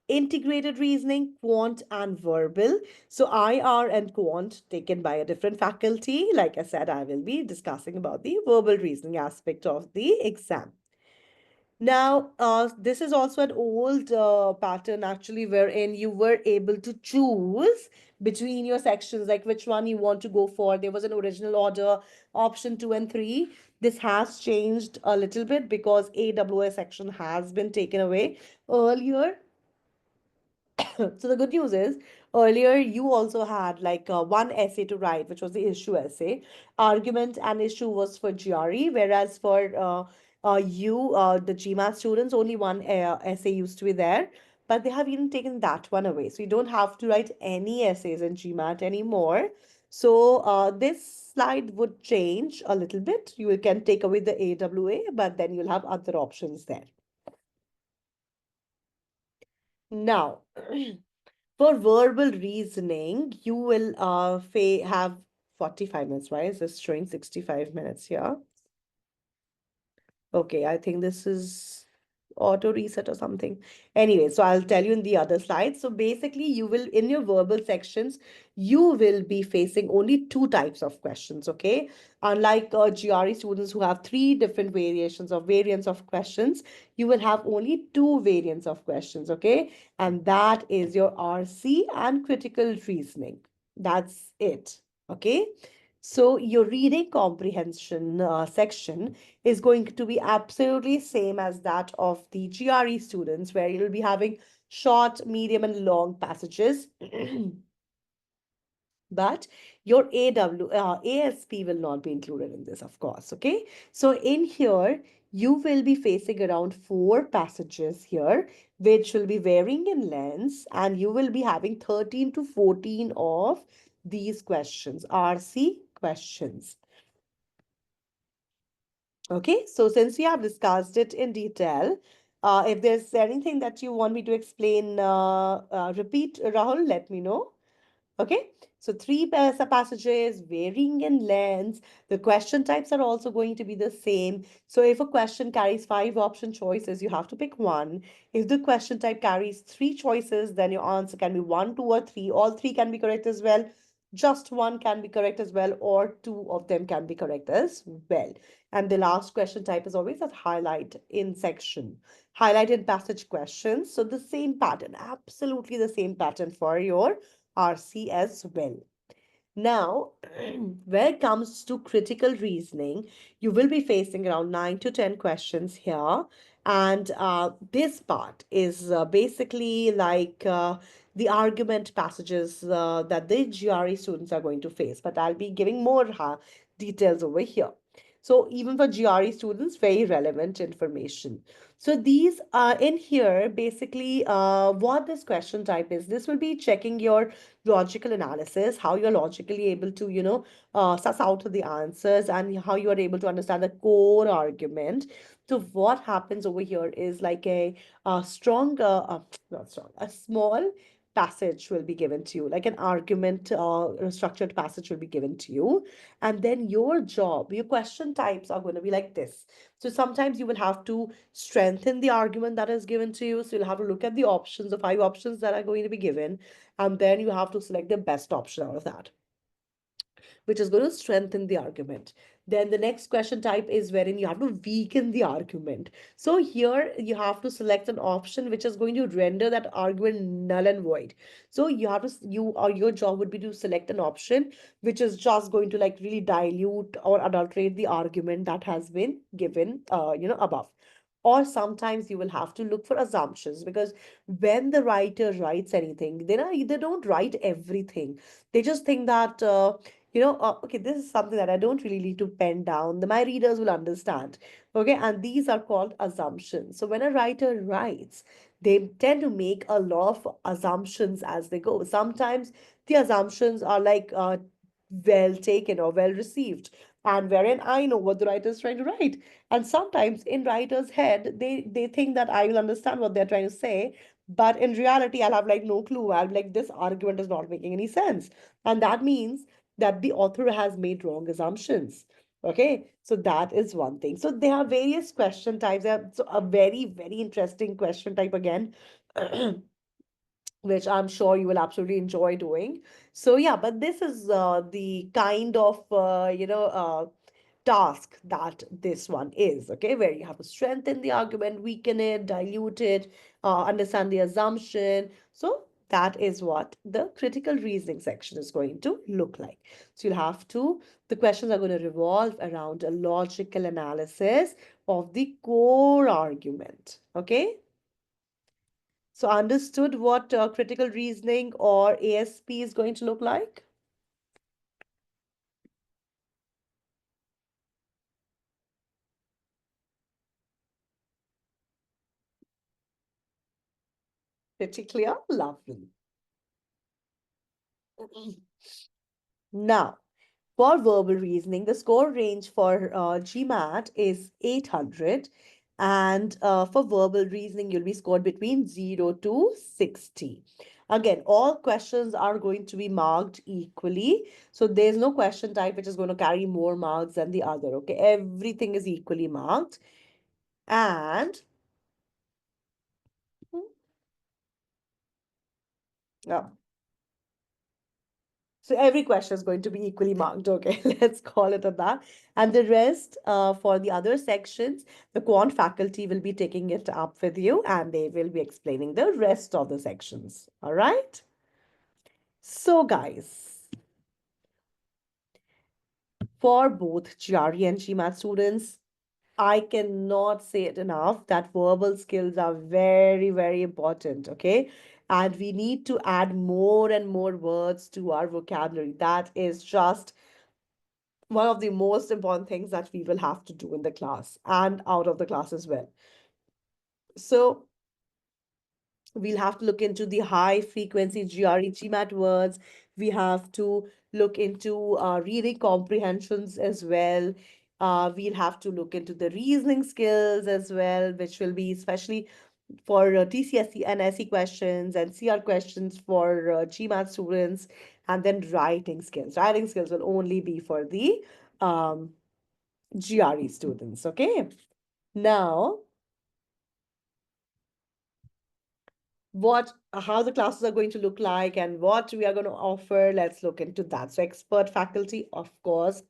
integrated reasoning, quant, and verbal. So, IR and quant taken by a different faculty. Like I said, I will be discussing about the verbal reasoning aspect of the exam. Now, this is also an old pattern actually, wherein you were able to choose between your sections, like which one you want to go for. There was an original order, option two and three. This has changed a little bit because AWS section has been taken away. Earlier, so the good news is earlier you also had like one essay to write, which was the issue essay. Argument and issue was for GRE, whereas for the GMAT students, only one essay used to be there. But they have even taken that one away. So you don't have to write any essays in GMAT anymore. So this slide would change a little bit. You can take away the AWA, but then you'll have other options there. Now, for verbal reasoning, you will have 45 minutes. Why is this showing 65 minutes here? Okay, I think this is auto reset or something. Anyway, so I'll tell you in the other slide. So basically, you will, in your verbal sections, you will be facing only two types of questions, okay? Unlike GRE students who have three different variations or variants of questions, you will have only two variants of questions, okay? And that is your RC and critical reasoning. That's it, okay? So your reading comprehension section is going to be absolutely same as that of the GRE students, where you'll be having short, medium, and long passages. But your ASP will not be included in this, of course. Okay. So in here, you will be facing around four passages here, which will be varying in lengths, and you will be having 13 to 14 of these questions, RC questions. Okay, so since we have discussed it in detail, if there's anything that you want me to explain, repeat, Rahul, let me know. Okay, so three passages varying in lengths. The question types are also going to be the same. So if a question carries five option choices, you have to pick one. If the question type carries three choices, then your answer can be one, two, or three. All three can be correct as well. Just one can be correct as well, or two of them can be correct as well. And the last question type is always that highlight in section, highlighted passage questions. So the same pattern, absolutely the same pattern for your RC as well. Now, when it comes to critical reasoning, you will be facing around 9 to 10 questions here. And this part is basically like the argument passages that the GRE students are going to face. But I'll be giving more details over here. So even for GRE students, very relevant information. So these are in here, basically, what this question type is. This will be checking your logical analysis, how you're logically able to, suss out the answers and how you are able to understand the core argument. So what happens over here is like a strong, not strong, a small passage will be given to you, like an argument, a structured passage will be given to you. And then your job, your question types are going to be like this. So sometimes you will have to strengthen the argument that is given to you. So you'll have to look at the options, the five options that are going to be given, and then you have to select the best option out of that, which is going to strengthen the argument. Then the next question type is wherein you have to weaken the argument. So here you have to select an option which is going to render that argument null and void. So you have to, you or your job would be to select an option which is just going to like really dilute or adulterate the argument that has been given, above. Or sometimes you will have to look for assumptions, because when the writer writes anything, they don't write everything. They just think that okay, this is something that I don't really need to pen down. My readers will understand. Okay, and these are called assumptions. So when a writer writes, they tend to make a lot of assumptions as they go. Sometimes the assumptions are like well taken or well received, and wherein I know what the writer is trying to write. And sometimes in writer's head, they think that I will understand what they're trying to say, but in reality, I'll have like no clue. I'll be like, this argument is not making any sense. And that means that the author has made wrong assumptions. Okay, so that is one thing. So there are various question types. So a very, very interesting question type again, which I'm sure you will absolutely enjoy doing. So yeah, but this is the kind of task that this one is, okay, where you have to strengthen the argument, weaken it, dilute it, understand the assumption. So that is what the critical reasoning section is going to look like. So you'll have to, the questions are going to revolve around a logical analysis of the core argument. Okay. So understood what critical reasoning or ASP is going to look like? Pretty clear? Lovely. Now, for verbal reasoning, the score range for GMAT is 800. And for verbal reasoning, you'll be scored between 0 to 60. Again, all questions are going to be marked equally. So there's no question type which is going to carry more marks than the other. Okay, everything is equally marked. And yeah, so every question is going to be equally marked. Okay, let's call it at that. And the rest, for the other sections, the quant faculty will be taking it up with you and they will be explaining the rest of the sections. All right. So, guys, for both GRE and GMAT students, I cannot say it enough that verbal skills are very, very important. Okay. And we need to add more and more words to our vocabulary. That is just one of the most important things that we will have to do in the class and out of the class as well. So we'll have to look into the high frequency GRE GMAT words. We have to look into reading comprehensions as well. We'll have to look into the reasoning skills as well, which will be especially for TCSE and SE questions and CR questions for GMAT students, and then writing skills. Writing skills will only be for the GRE students. Okay. Now, what how the classes are going to look like and what we are going to offer, let's look into that. So expert faculty, of course.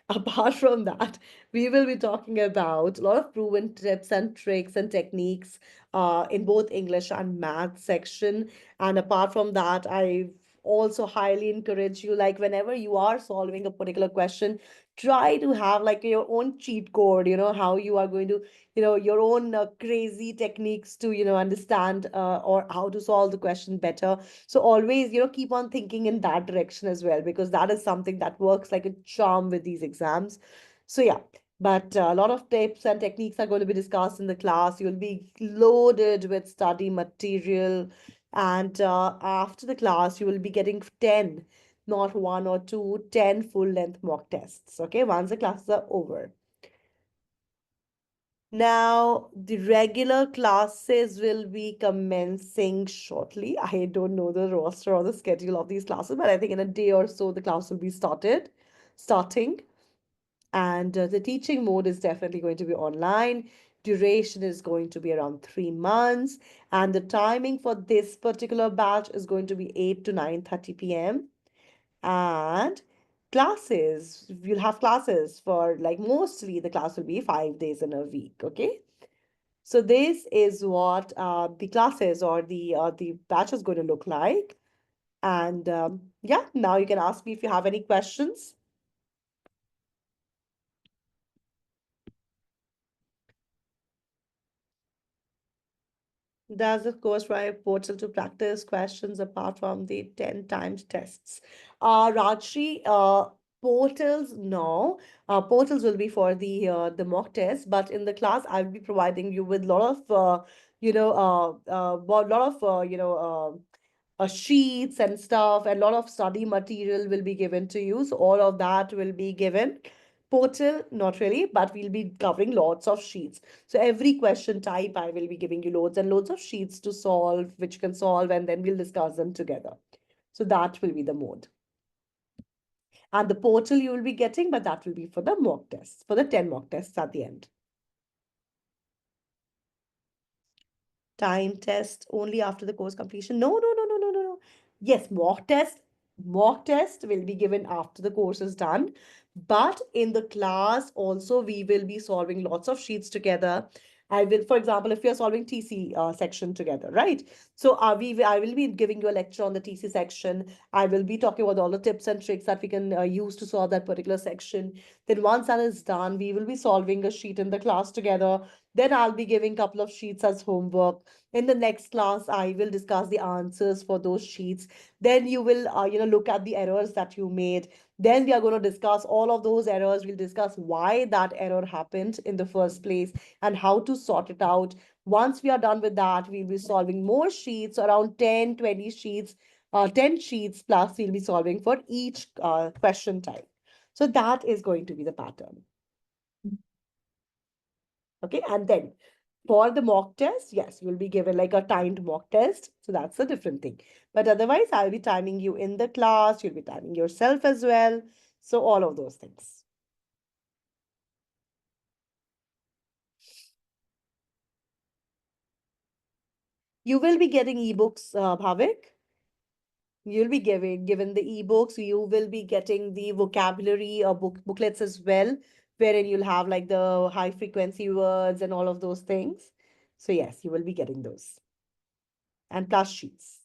Apart from that, we will be talking about a lot of proven tips and tricks and techniques in both English and math section. And apart from that, also highly encourage you, like whenever you are solving a particular question, try to have like your own cheat code, how you are going to, your own crazy techniques to, understand or how to solve the question better. So always, keep on thinking in that direction as well, because that is something that works like a charm with these exams. So yeah, but a lot of tips and techniques are going to be discussed in the class. You'll be loaded with study material. And after the class, you will be getting 10, not one or two, 10 full length mock tests. Okay, once the classes are over. Now, the regular classes will be commencing shortly. I don't know the roster or the schedule of these classes, but I think in a day or so the class will be starting. And the teaching mode is definitely going to be online. Duration is going to be around 3 months, and the timing for this particular batch is going to be 8 to 9:30 p.m. And classes, you'll have classes for like mostly the class will be 5 days in a week. Okay, so this is what the classes or the batch is going to look like. And yeah, now you can ask me if you have any questions. Does the course provide portal to practice questions apart from the 10 times tests? Rajshri, portals, no. Portals will be for the mock test, but in the class, I will be providing you with a lot of, lot of, sheets and stuff, and a lot of study material will be given to you. So all of that will be given. Portal, not really, but we'll be covering lots of sheets. So every question type, I will be giving you loads and loads of sheets to solve, which you can solve, and then we'll discuss them together. So that will be the mode. And the portal you will be getting, but that will be for the mock tests, for the 10 mock tests at the end. Time test only after the course completion. No, no, no, no, no, no, no. Yes, mock test will be given after the course is done. But in the class also, we will be solving lots of sheets together. I will, for example, if you're solving TC section together, right? So I will be giving you a lecture on the TC section. I will be talking about all the tips and tricks that we can use to solve that particular section. Then once that is done, we will be solving a sheet in the class together. Then I'll be giving a couple of sheets as homework. In the next class, I will discuss the answers for those sheets. Then you will, look at the errors that you made. Then we are going to discuss all of those errors. We'll discuss why that error happened in the first place and how to sort it out. Once we are done with that, we'll be solving more sheets, around 10, 20 sheets, 10 sheets plus we'll be solving for each question type. So that is going to be the pattern. Okay, and then for the mock test, yes, you'll be given like a timed mock test. So that's a different thing. But otherwise, I'll be timing you in the class, you'll be timing yourself as well. So all of those things. You will be getting ebooks, Bhavik. You'll be given the ebooks. You will be getting the vocabulary booklets as well, wherein you'll have like the high frequency words and all of those things. So yes, you will be getting those and plus sheets.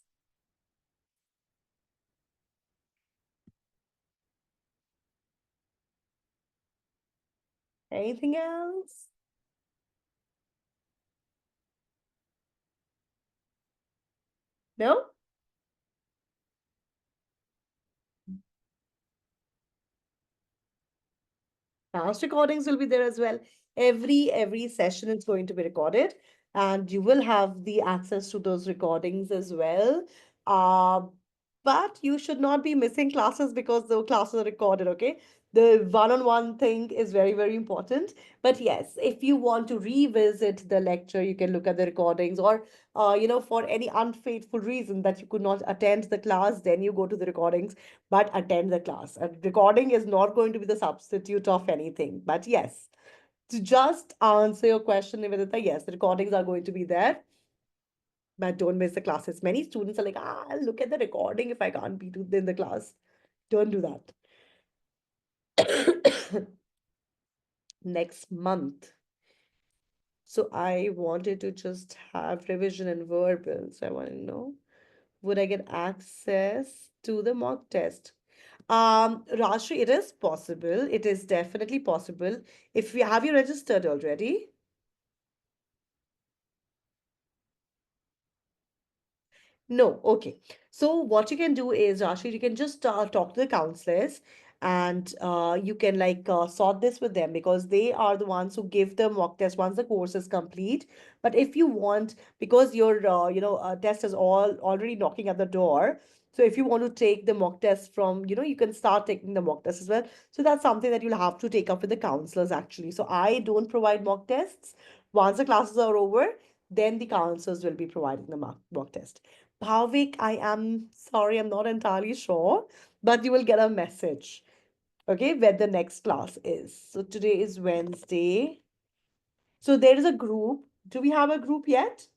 Anything else? No? Past recordings will be there as well. Every session is going to be recorded, and you will have the access to those recordings as well. Uh, but you should not be missing classes because the classes are recorded, okay? The one-on-one thing is very, very important. But yes, if you want to revisit the lecture, you can look at the recordings, or for any unfaithful reason that you could not attend the class, then you go to the recordings but attend the class. A recording is not going to be the substitute of anything. But yes, to just answer your question, Nivedita, yes, the recordings are going to be there, but don't miss the classes. Many students are like, I'll look at the recording if I can't be in the class. Don't do that. Next month. So I wanted to just have revision and verbal. So I want to know Would I get access to the mock test? Rashri, it is possible. It is definitely possible. If we have you registered already? No, okay. So what you can do is, Rashid, you can just talk to the counselors and you can sort this with them because they are the ones who give the mock test once the course is complete. But if you want, because your test is all already knocking at the door, so if you want to take the mock test from, you can start taking the mock test as well. So that's something that you'll have to take up with the counselors actually. So I don't provide mock tests. Once the classes are over, then the counselors will be providing the mock test. Bhavik, I am sorry, I'm not entirely sure, but you will get a message, okay, where the next class is. So today is Wednesday. So there is a group. Do we have a group yet?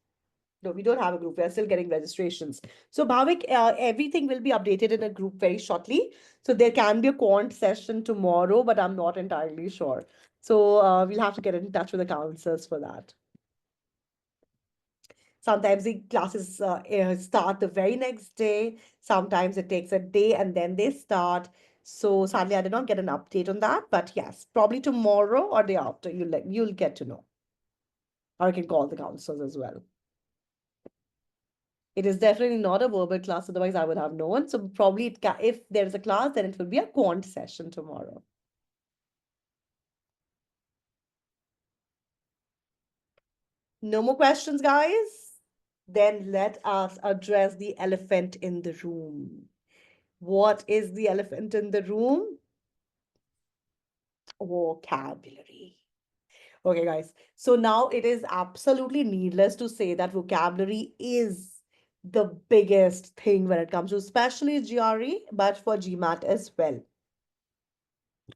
No, we don't have a group. We are still getting registrations. So Bhavik, everything will be updated in a group very shortly. So there can be a quant session tomorrow, but I'm not entirely sure. So we'll have to get in touch with the counselors for that. Sometimes the classes start the very next day. Sometimes it takes a day and then they start. So sadly, I did not get an update on that. But yes, probably tomorrow or day after, you'll get to know. Or you can call the counselors as well. It is definitely not a verbal class, otherwise I would have known. So probably if there's a class, then it will be a quant session tomorrow. No more questions, guys? Then let us address the elephant in the room. What is the elephant in the room? Vocabulary. Okay, guys. So now it is absolutely needless to say that vocabulary is the biggest thing when it comes to especially GRE, but for GMAT as well.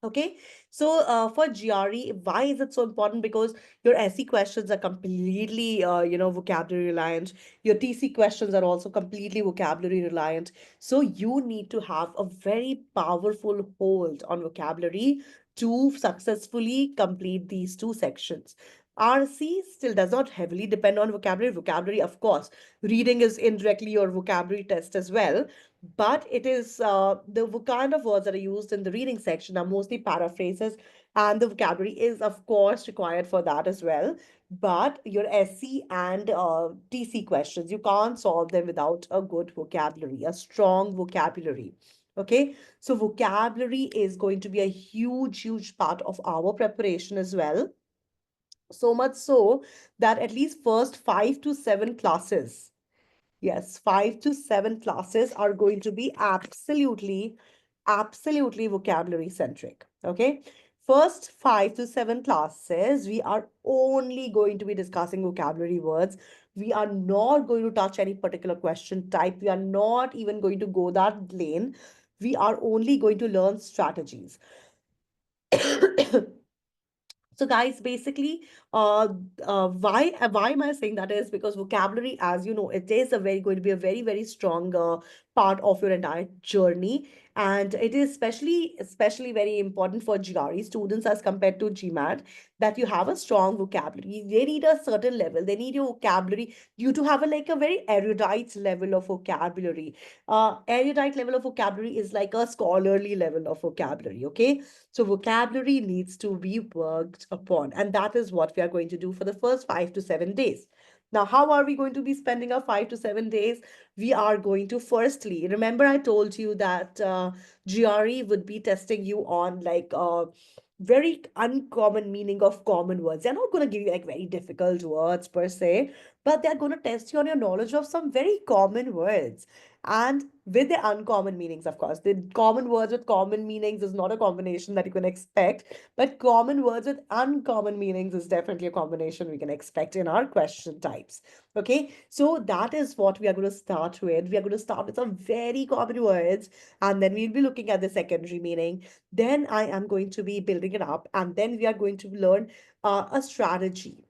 Okay, so for GRE, why is it so important? Because your SE questions are completely, vocabulary reliant. Your TC questions are also completely vocabulary reliant. So you need to have a very powerful hold on vocabulary to successfully complete these two sections. RC still does not heavily depend on vocabulary. Vocabulary, of course, reading is indirectly your vocabulary test as well, but it is kind of words that are used in the reading section are mostly paraphrases, and the vocabulary is of course required for that as well. But your SC and TC questions, you can't solve them without a good vocabulary, a strong vocabulary. Okay, so vocabulary is going to be a huge part of our preparation as well, so much so that at least first 5 to 7 classes. Yes, 5 to 7 classes are going to be absolutely vocabulary centric. Okay. First 5 to 7 classes, we are only going to be discussing vocabulary words. We are not going to touch any particular question type. We are not even going to go that lane. We are only going to learn strategies. So guys, basically, why am I saying that is because vocabulary, as you know, it is a very going to be a very strong part of your entire journey, and it is especially very important for GRE students as compared to GMAT that you have a strong vocabulary. They need a certain level. They need your vocabulary. You to have a very erudite level of vocabulary. Erudite level of vocabulary is like a scholarly level of vocabulary. Okay, so vocabulary needs to be worked upon, and that is what we are going to do for the first 5 to 7 days. Now, how are we going to be spending our 5 to 7 days? We are going to firstly, remember I told you that GRE would be testing you on very uncommon meaning of common words. They're not going to give you like very difficult words per se, but they're going to test you on your knowledge of some very common words and with the uncommon meanings, of course. The common words with common meanings is not a combination that you can expect, but common words with uncommon meanings is definitely a combination we can expect in our question types. Okay, so that is what we are going to start with. We are going to start with some very common words, and then we'll be looking at the secondary meaning. Then I am going to be building it up, and then we are going to learn a strategy.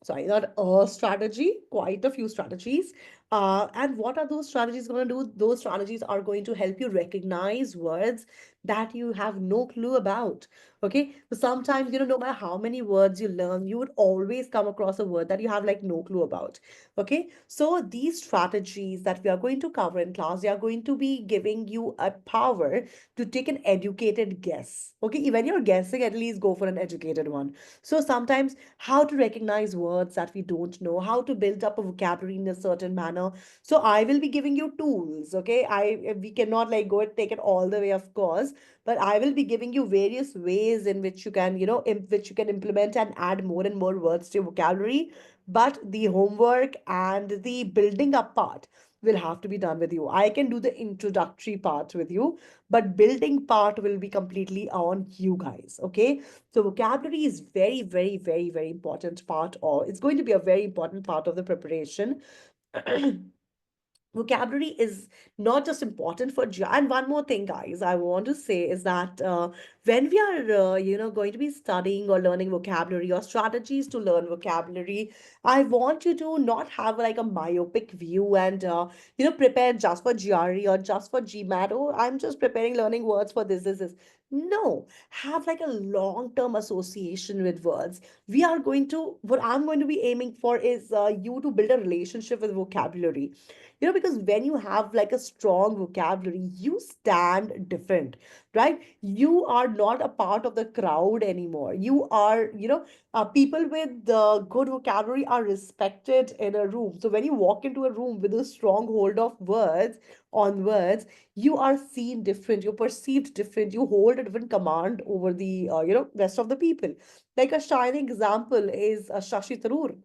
Sorry, not a strategy, quite a few strategies And what are those strategies going to do? Those strategies are going to help you recognize words that you have no clue about. Okay. So sometimes, no matter how many words you learn, you would always come across a word that you have like no clue about. Okay. So these strategies that we are going to cover in class, they are going to be giving you a power to take an educated guess. Okay. When you're guessing, at least go for an educated one. So sometimes how to recognize words that we don't know, how to build up a vocabulary in a certain manner. So I will be giving you tools, okay? We cannot like go and take it all the way, of course, but I will be giving you various ways in which you can, which you can implement and add more and more words to your vocabulary. But the homework and the building up part will have to be done with you. I can do the introductory part with you, but building part will be completely on you guys, okay? So vocabulary is very, very, very, very important part, or it's going to be a very important part of the preparation. Vocabulary is not just important for and one more thing, guys, I want to say is that when we are going to be studying or learning vocabulary or strategies to learn vocabulary, I want you to not have like a myopic view and prepare just for GRE or just for GMAT. Oh, I'm just preparing learning words for this. No, have like a long term association with words. What I'm going to be aiming for is you to build a relationship with vocabulary. Because when you have like a strong vocabulary, you stand different, right? You are not a part of the crowd anymore. You are, people with good vocabulary are respected in a room. So when you walk into a room with a strong hold of words, you are seen different, you're perceived different, you hold a different command over the rest of the people. Like a shining example is Shashi Tharoor.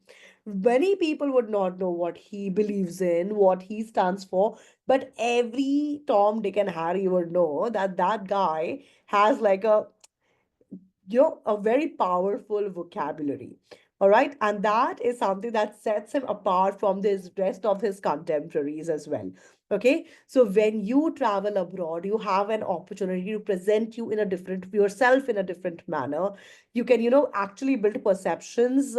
Many people would not know what he believes in, what he stands for, but every Tom, Dick, and Harry would know that that guy has like a very powerful vocabulary. All right. And that is something that sets him apart from this rest of his contemporaries as well. Okay. So when you travel abroad, you have an opportunity to present yourself in a different manner. You can, actually build perceptions,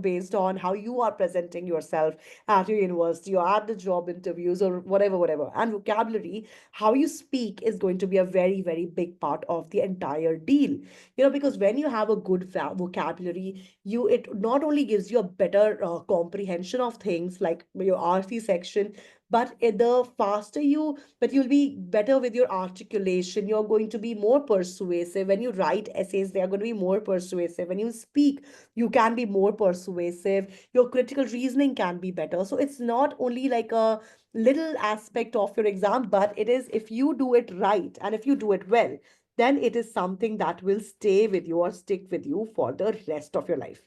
based on how you are presenting yourself at your university or at the job interviews or whatever. And vocabulary, how you speak is going to be a very, very big part of the entire deal. Because when you have a good vocabulary, it not only gives you a better comprehension of things like your RC section, but you'll be better with your articulation. You're going to be more persuasive when you write essays. They are going to be more persuasive when you speak. You can be more persuasive. Your critical reasoning can be better. So it's not only like a little aspect of your exam, but it is, if you do it right and if you do it well, then it is something that will stay with you or stick with you for the rest of your life.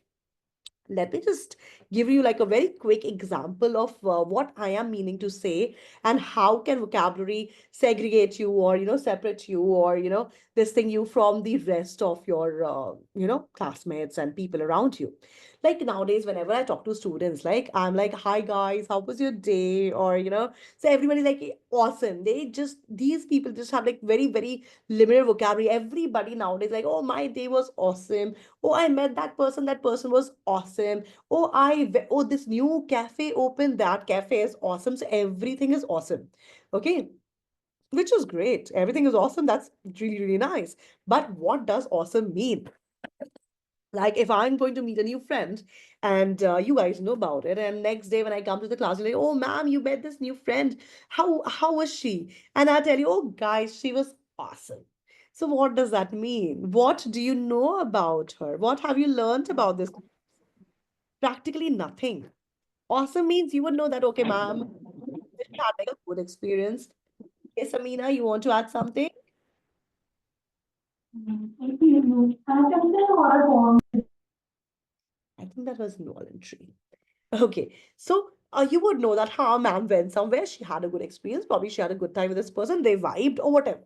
Let me just give you like a very quick example of what I am meaning to say, and how can vocabulary segregate you, or separate you, or distinguish you from the rest of your classmates and people around you. Like nowadays, whenever I talk to students, like I'm like, hi guys, how was your day? Or so everybody like, awesome. These people just have like very, very limited vocabulary. Everybody nowadays like, oh, my day was awesome. Oh, I met that person. That person was awesome. Oh, this new cafe opened. That cafe is awesome. So everything is awesome. Okay. Which is great. Everything is awesome. That's really, really nice. But what does awesome mean? Like if I'm going to meet a new friend and you guys know about it, and next day when I come to the class, you're like, oh, ma'am, you met this new friend. How was she? And I tell you, oh, guys, she was awesome. So what does that mean? What do you know about her? What have you learned about this? Practically nothing. Awesome means you would know that, okay, ma'am, she had like a good experience. Yes, Amina, you want to add something? I think that was involuntary. Okay, so you would know that how ma'am went somewhere, she had a good experience, probably she had a good time with this person, they vibed or whatever.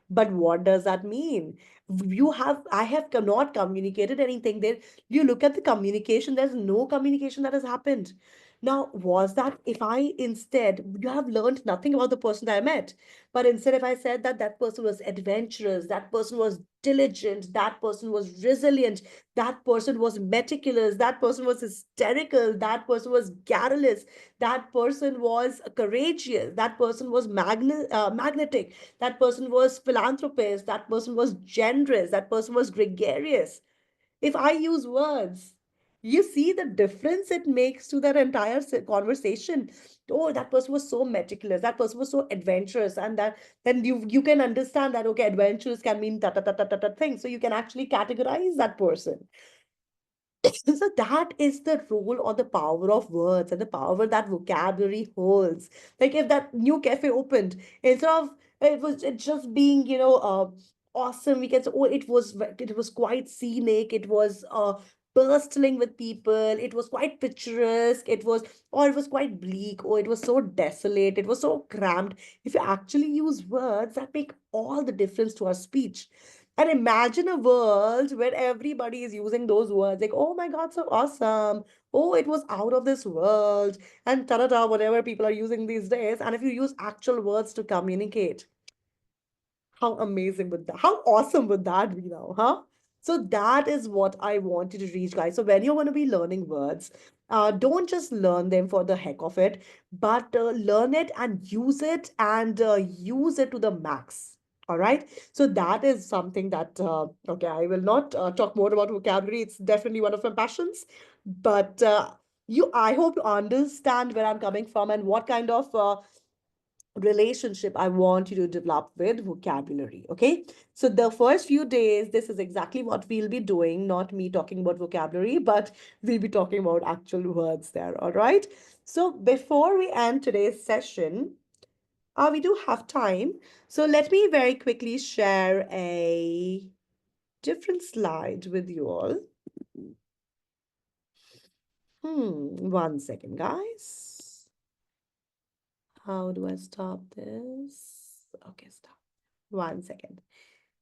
But what does that mean? I have not communicated anything there. You look at the communication, there's no communication that has happened. Now, was that if I instead, you have learned nothing about the person that I met, but instead, if I said that that person was adventurous, that person was diligent, that person was resilient, that person was meticulous, that person was hysterical, that person was garrulous, that person was courageous, that person was magnetic, that person was philanthropist, that person was generous, that person was gregarious. If I use words, you see the difference it makes to that entire conversation. Oh, that person was so meticulous, that person was so adventurous, and that then you can understand that okay, adventurous can mean ta ta ta ta ta ta thing. So you can actually categorize that person. So that is the role or the power of words and the power that vocabulary holds. Like if that new cafe opened, instead of it just being, awesome, we can say, oh, it was quite scenic, it was bustling with people, it was quite picturesque, or it was quite bleak, or it was so desolate, it was so cramped. If you actually use words, that make all the difference to our speech. And imagine a world where everybody is using those words like, oh my God, so awesome. Oh, it was out of this world. And ta-da-da, whatever people are using these days. And if you use actual words to communicate, how amazing would that, how awesome would that be now, huh? So that is what I wanted to reach, guys. So when you're going to be learning words, don't just learn them for the heck of it, but learn it and use it to the max. All right. So that is something that, okay, I will not talk more about vocabulary. It's definitely one of my passions. But I hope you understand where I'm coming from and what kind of relationship I want you to develop with vocabulary. Okay. So, the first few days, this is exactly what we'll be doing, not me talking about vocabulary, but we'll be talking about actual words there. All right. So, before we end today's session, we do have time. So, let me very quickly share a different slide with you all. One second, guys. How do I stop this? Okay, stop. One second.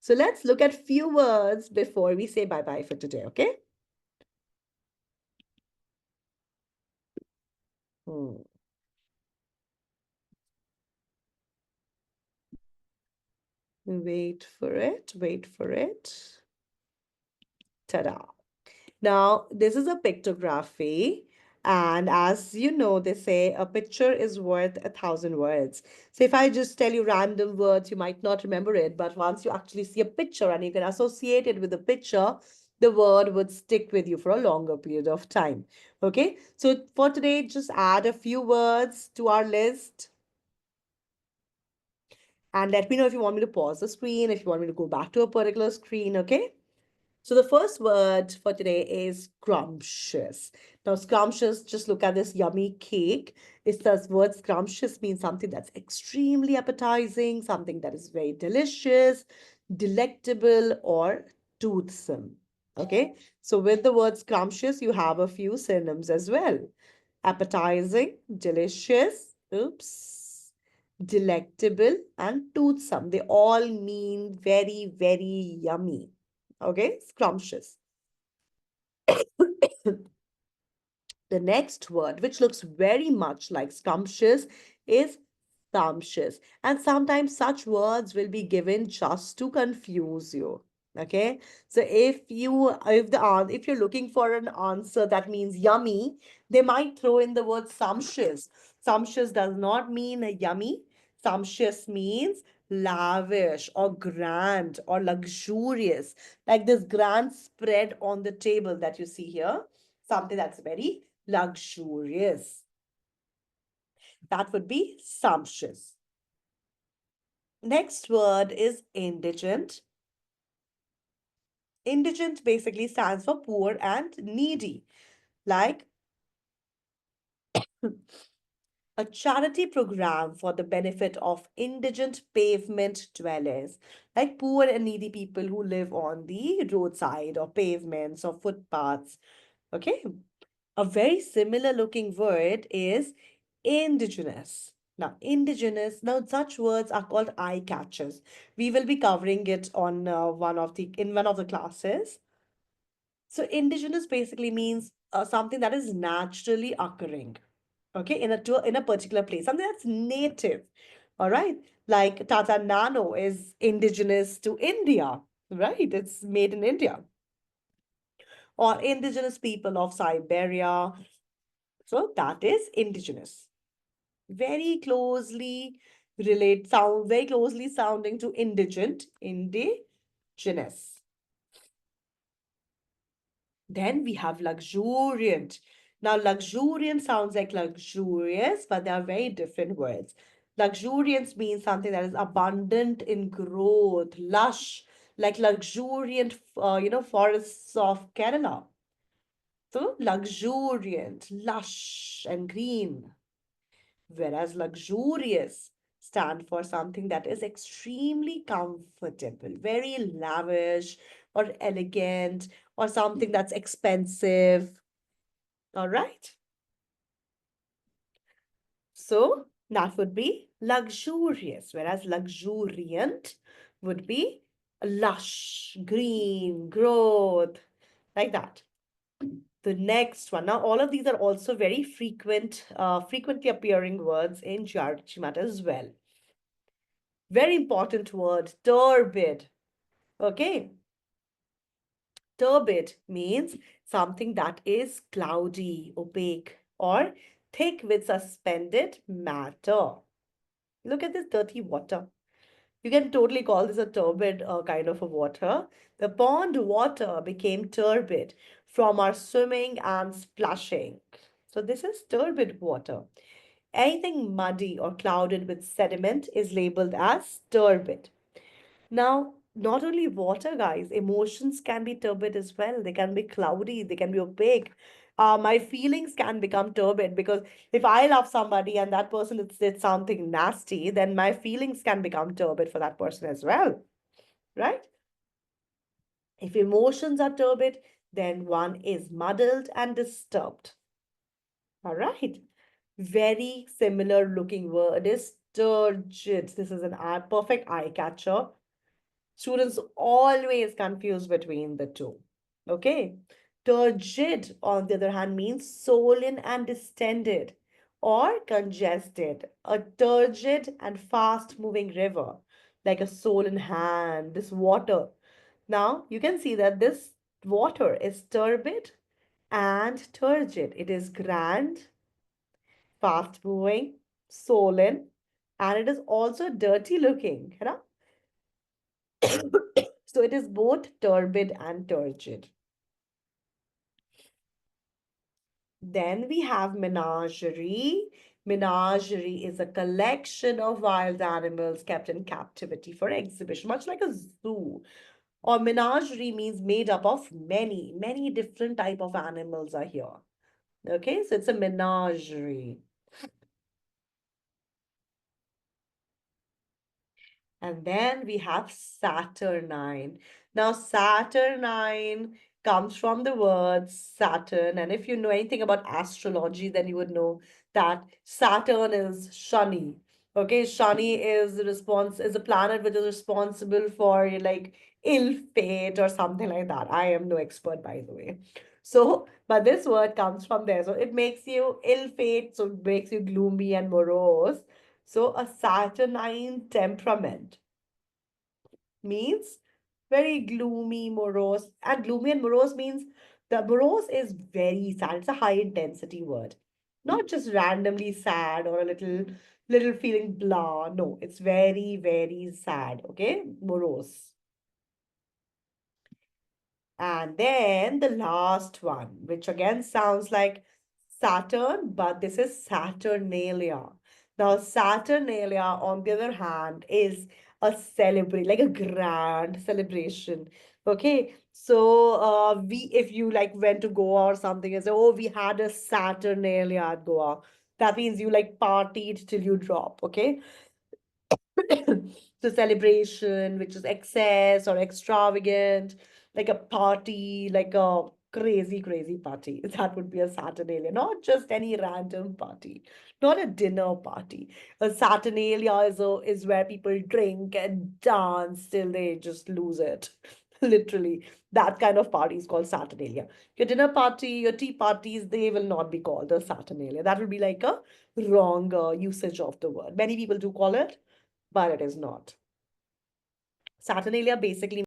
So let's look at few words before we say bye-bye for today, okay? Hmm. Wait for it, wait for it. Ta-da. Now, this is a pictography. And as you know, they say a picture is worth 1,000 words. So if I just tell you random words, you might not remember it. But once you actually see a picture and you can associate it with the picture, the word would stick with you for a longer period of time. Okay. So for today, just add a few words to our list. And let me know if you want me to pause the screen, if you want me to go back to a particular screen. Okay. So the first word for today is scrumptious. Now, scrumptious, just look at this yummy cake. It says word scrumptious means something that's extremely appetizing, something that is very delicious, delectable, or toothsome. Okay, so with the word scrumptious, you have a few synonyms as well. Appetizing, delicious, oops, delectable, and toothsome. They all mean very, very yummy. Okay, scrumptious. The next word, which looks very much like scrumptious, is sumptuous. And sometimes such words will be given just to confuse you. Okay, so if you're looking for an answer that means yummy, they might throw in the word sumptuous. Sumptuous does not mean yummy. Sumptuous means lavish or grand or luxurious, like this grand spread on the table that you see here, something that's very luxurious. That would be sumptuous. Next word is indigent. Indigent basically stands for poor and needy, like a charity program for the benefit of indigent pavement dwellers, like poor and needy people who live on the roadside or pavements or footpaths. Okay, a very similar looking word is indigenous. Now such words are called eye catchers. We will be covering it on one of the classes. So indigenous basically means something that is naturally occurring. okay, in a particular place, something that's native. All right, like Tata Nano is indigenous to India, right? It's made in India, or indigenous people of Siberia. So that is indigenous. Very closely very closely sounding to indigent, indigenous. Then we have luxuriant. Now, luxuriant sounds like luxurious, but they are very different words. Luxuriance means something that is abundant in growth, lush, like luxuriant, forests of Kerala. So, luxuriant, lush, and green. Whereas luxurious stand for something that is extremely comfortable, very lavish or elegant, or something that's expensive. All right. So that would be luxurious, whereas luxuriant would be lush, green, growth, like that. The next one. Now, all of these are also very frequently appearing words in geography matter as well. Very important word, turbid. Okay, turbid means something that is cloudy, opaque, or thick with suspended matter. Look at this dirty water. You can totally call this a turbid kind of a water. The pond water became turbid from our swimming and splashing. So this is turbid water. Anything muddy or clouded with sediment is labeled as turbid. Now, not only water, guys, emotions can be turbid as well. They can be cloudy, they can be opaque. My feelings can become turbid because if I love somebody and that person did something nasty, then my feelings can become turbid for that person as well, right? If emotions are turbid, then one is muddled and disturbed. All right. Very similar looking word is turgid. This is an perfect eye catcher. Students always confuse between the two. Okay. Turgid, on the other hand, means swollen and distended or congested. A turgid and fast moving river, like a swollen hand, this water. Now, you can see that this water is turbid and turgid. It is grand, fast moving, swollen, and it is also dirty looking. You know? So it is both turbid and turgid. Then we have menagerie. Menagerie is a collection of wild animals kept in captivity for exhibition, much like a zoo. Or menagerie means made up of many, many different type of animals are here. Okay, so it's a menagerie. And then we have Saturnine. Now, Saturnine comes from the word Saturn. And if you know anything about astrology, then you would know that Saturn is Shani. Okay, Shani is a planet which is responsible for like ill fate or something like that. I am no expert, by the way. So, but this word comes from there. So it makes you ill fate, so it makes you gloomy and morose. So a Saturnine temperament means very gloomy, morose. And gloomy and morose means the morose is very sad. It's a high intensity word. Not just randomly sad or a little feeling blah. No, it's very, very sad. Okay? Morose. And then the last one, which again sounds like Saturn, but this is Saturnalia. Now, Saturnalia, on the other hand, is a celebrate, like a grand celebration. Okay, so if you like went to Goa or something and say, oh, we had a Saturnalia at Goa, that means you like partied till you drop. Okay, so celebration, which is excess or extravagant, like a party, like a crazy, crazy party. That would be a Saturnalia, not just any random party, not a dinner party. A Saturnalia is where people drink and dance till they just lose it. Literally, that kind of party is called Saturnalia. Your dinner party, your tea parties, they will not be called the Saturnalia. That would be like a wrong usage of the word. Many people do call it, but it is not. Saturnalia basically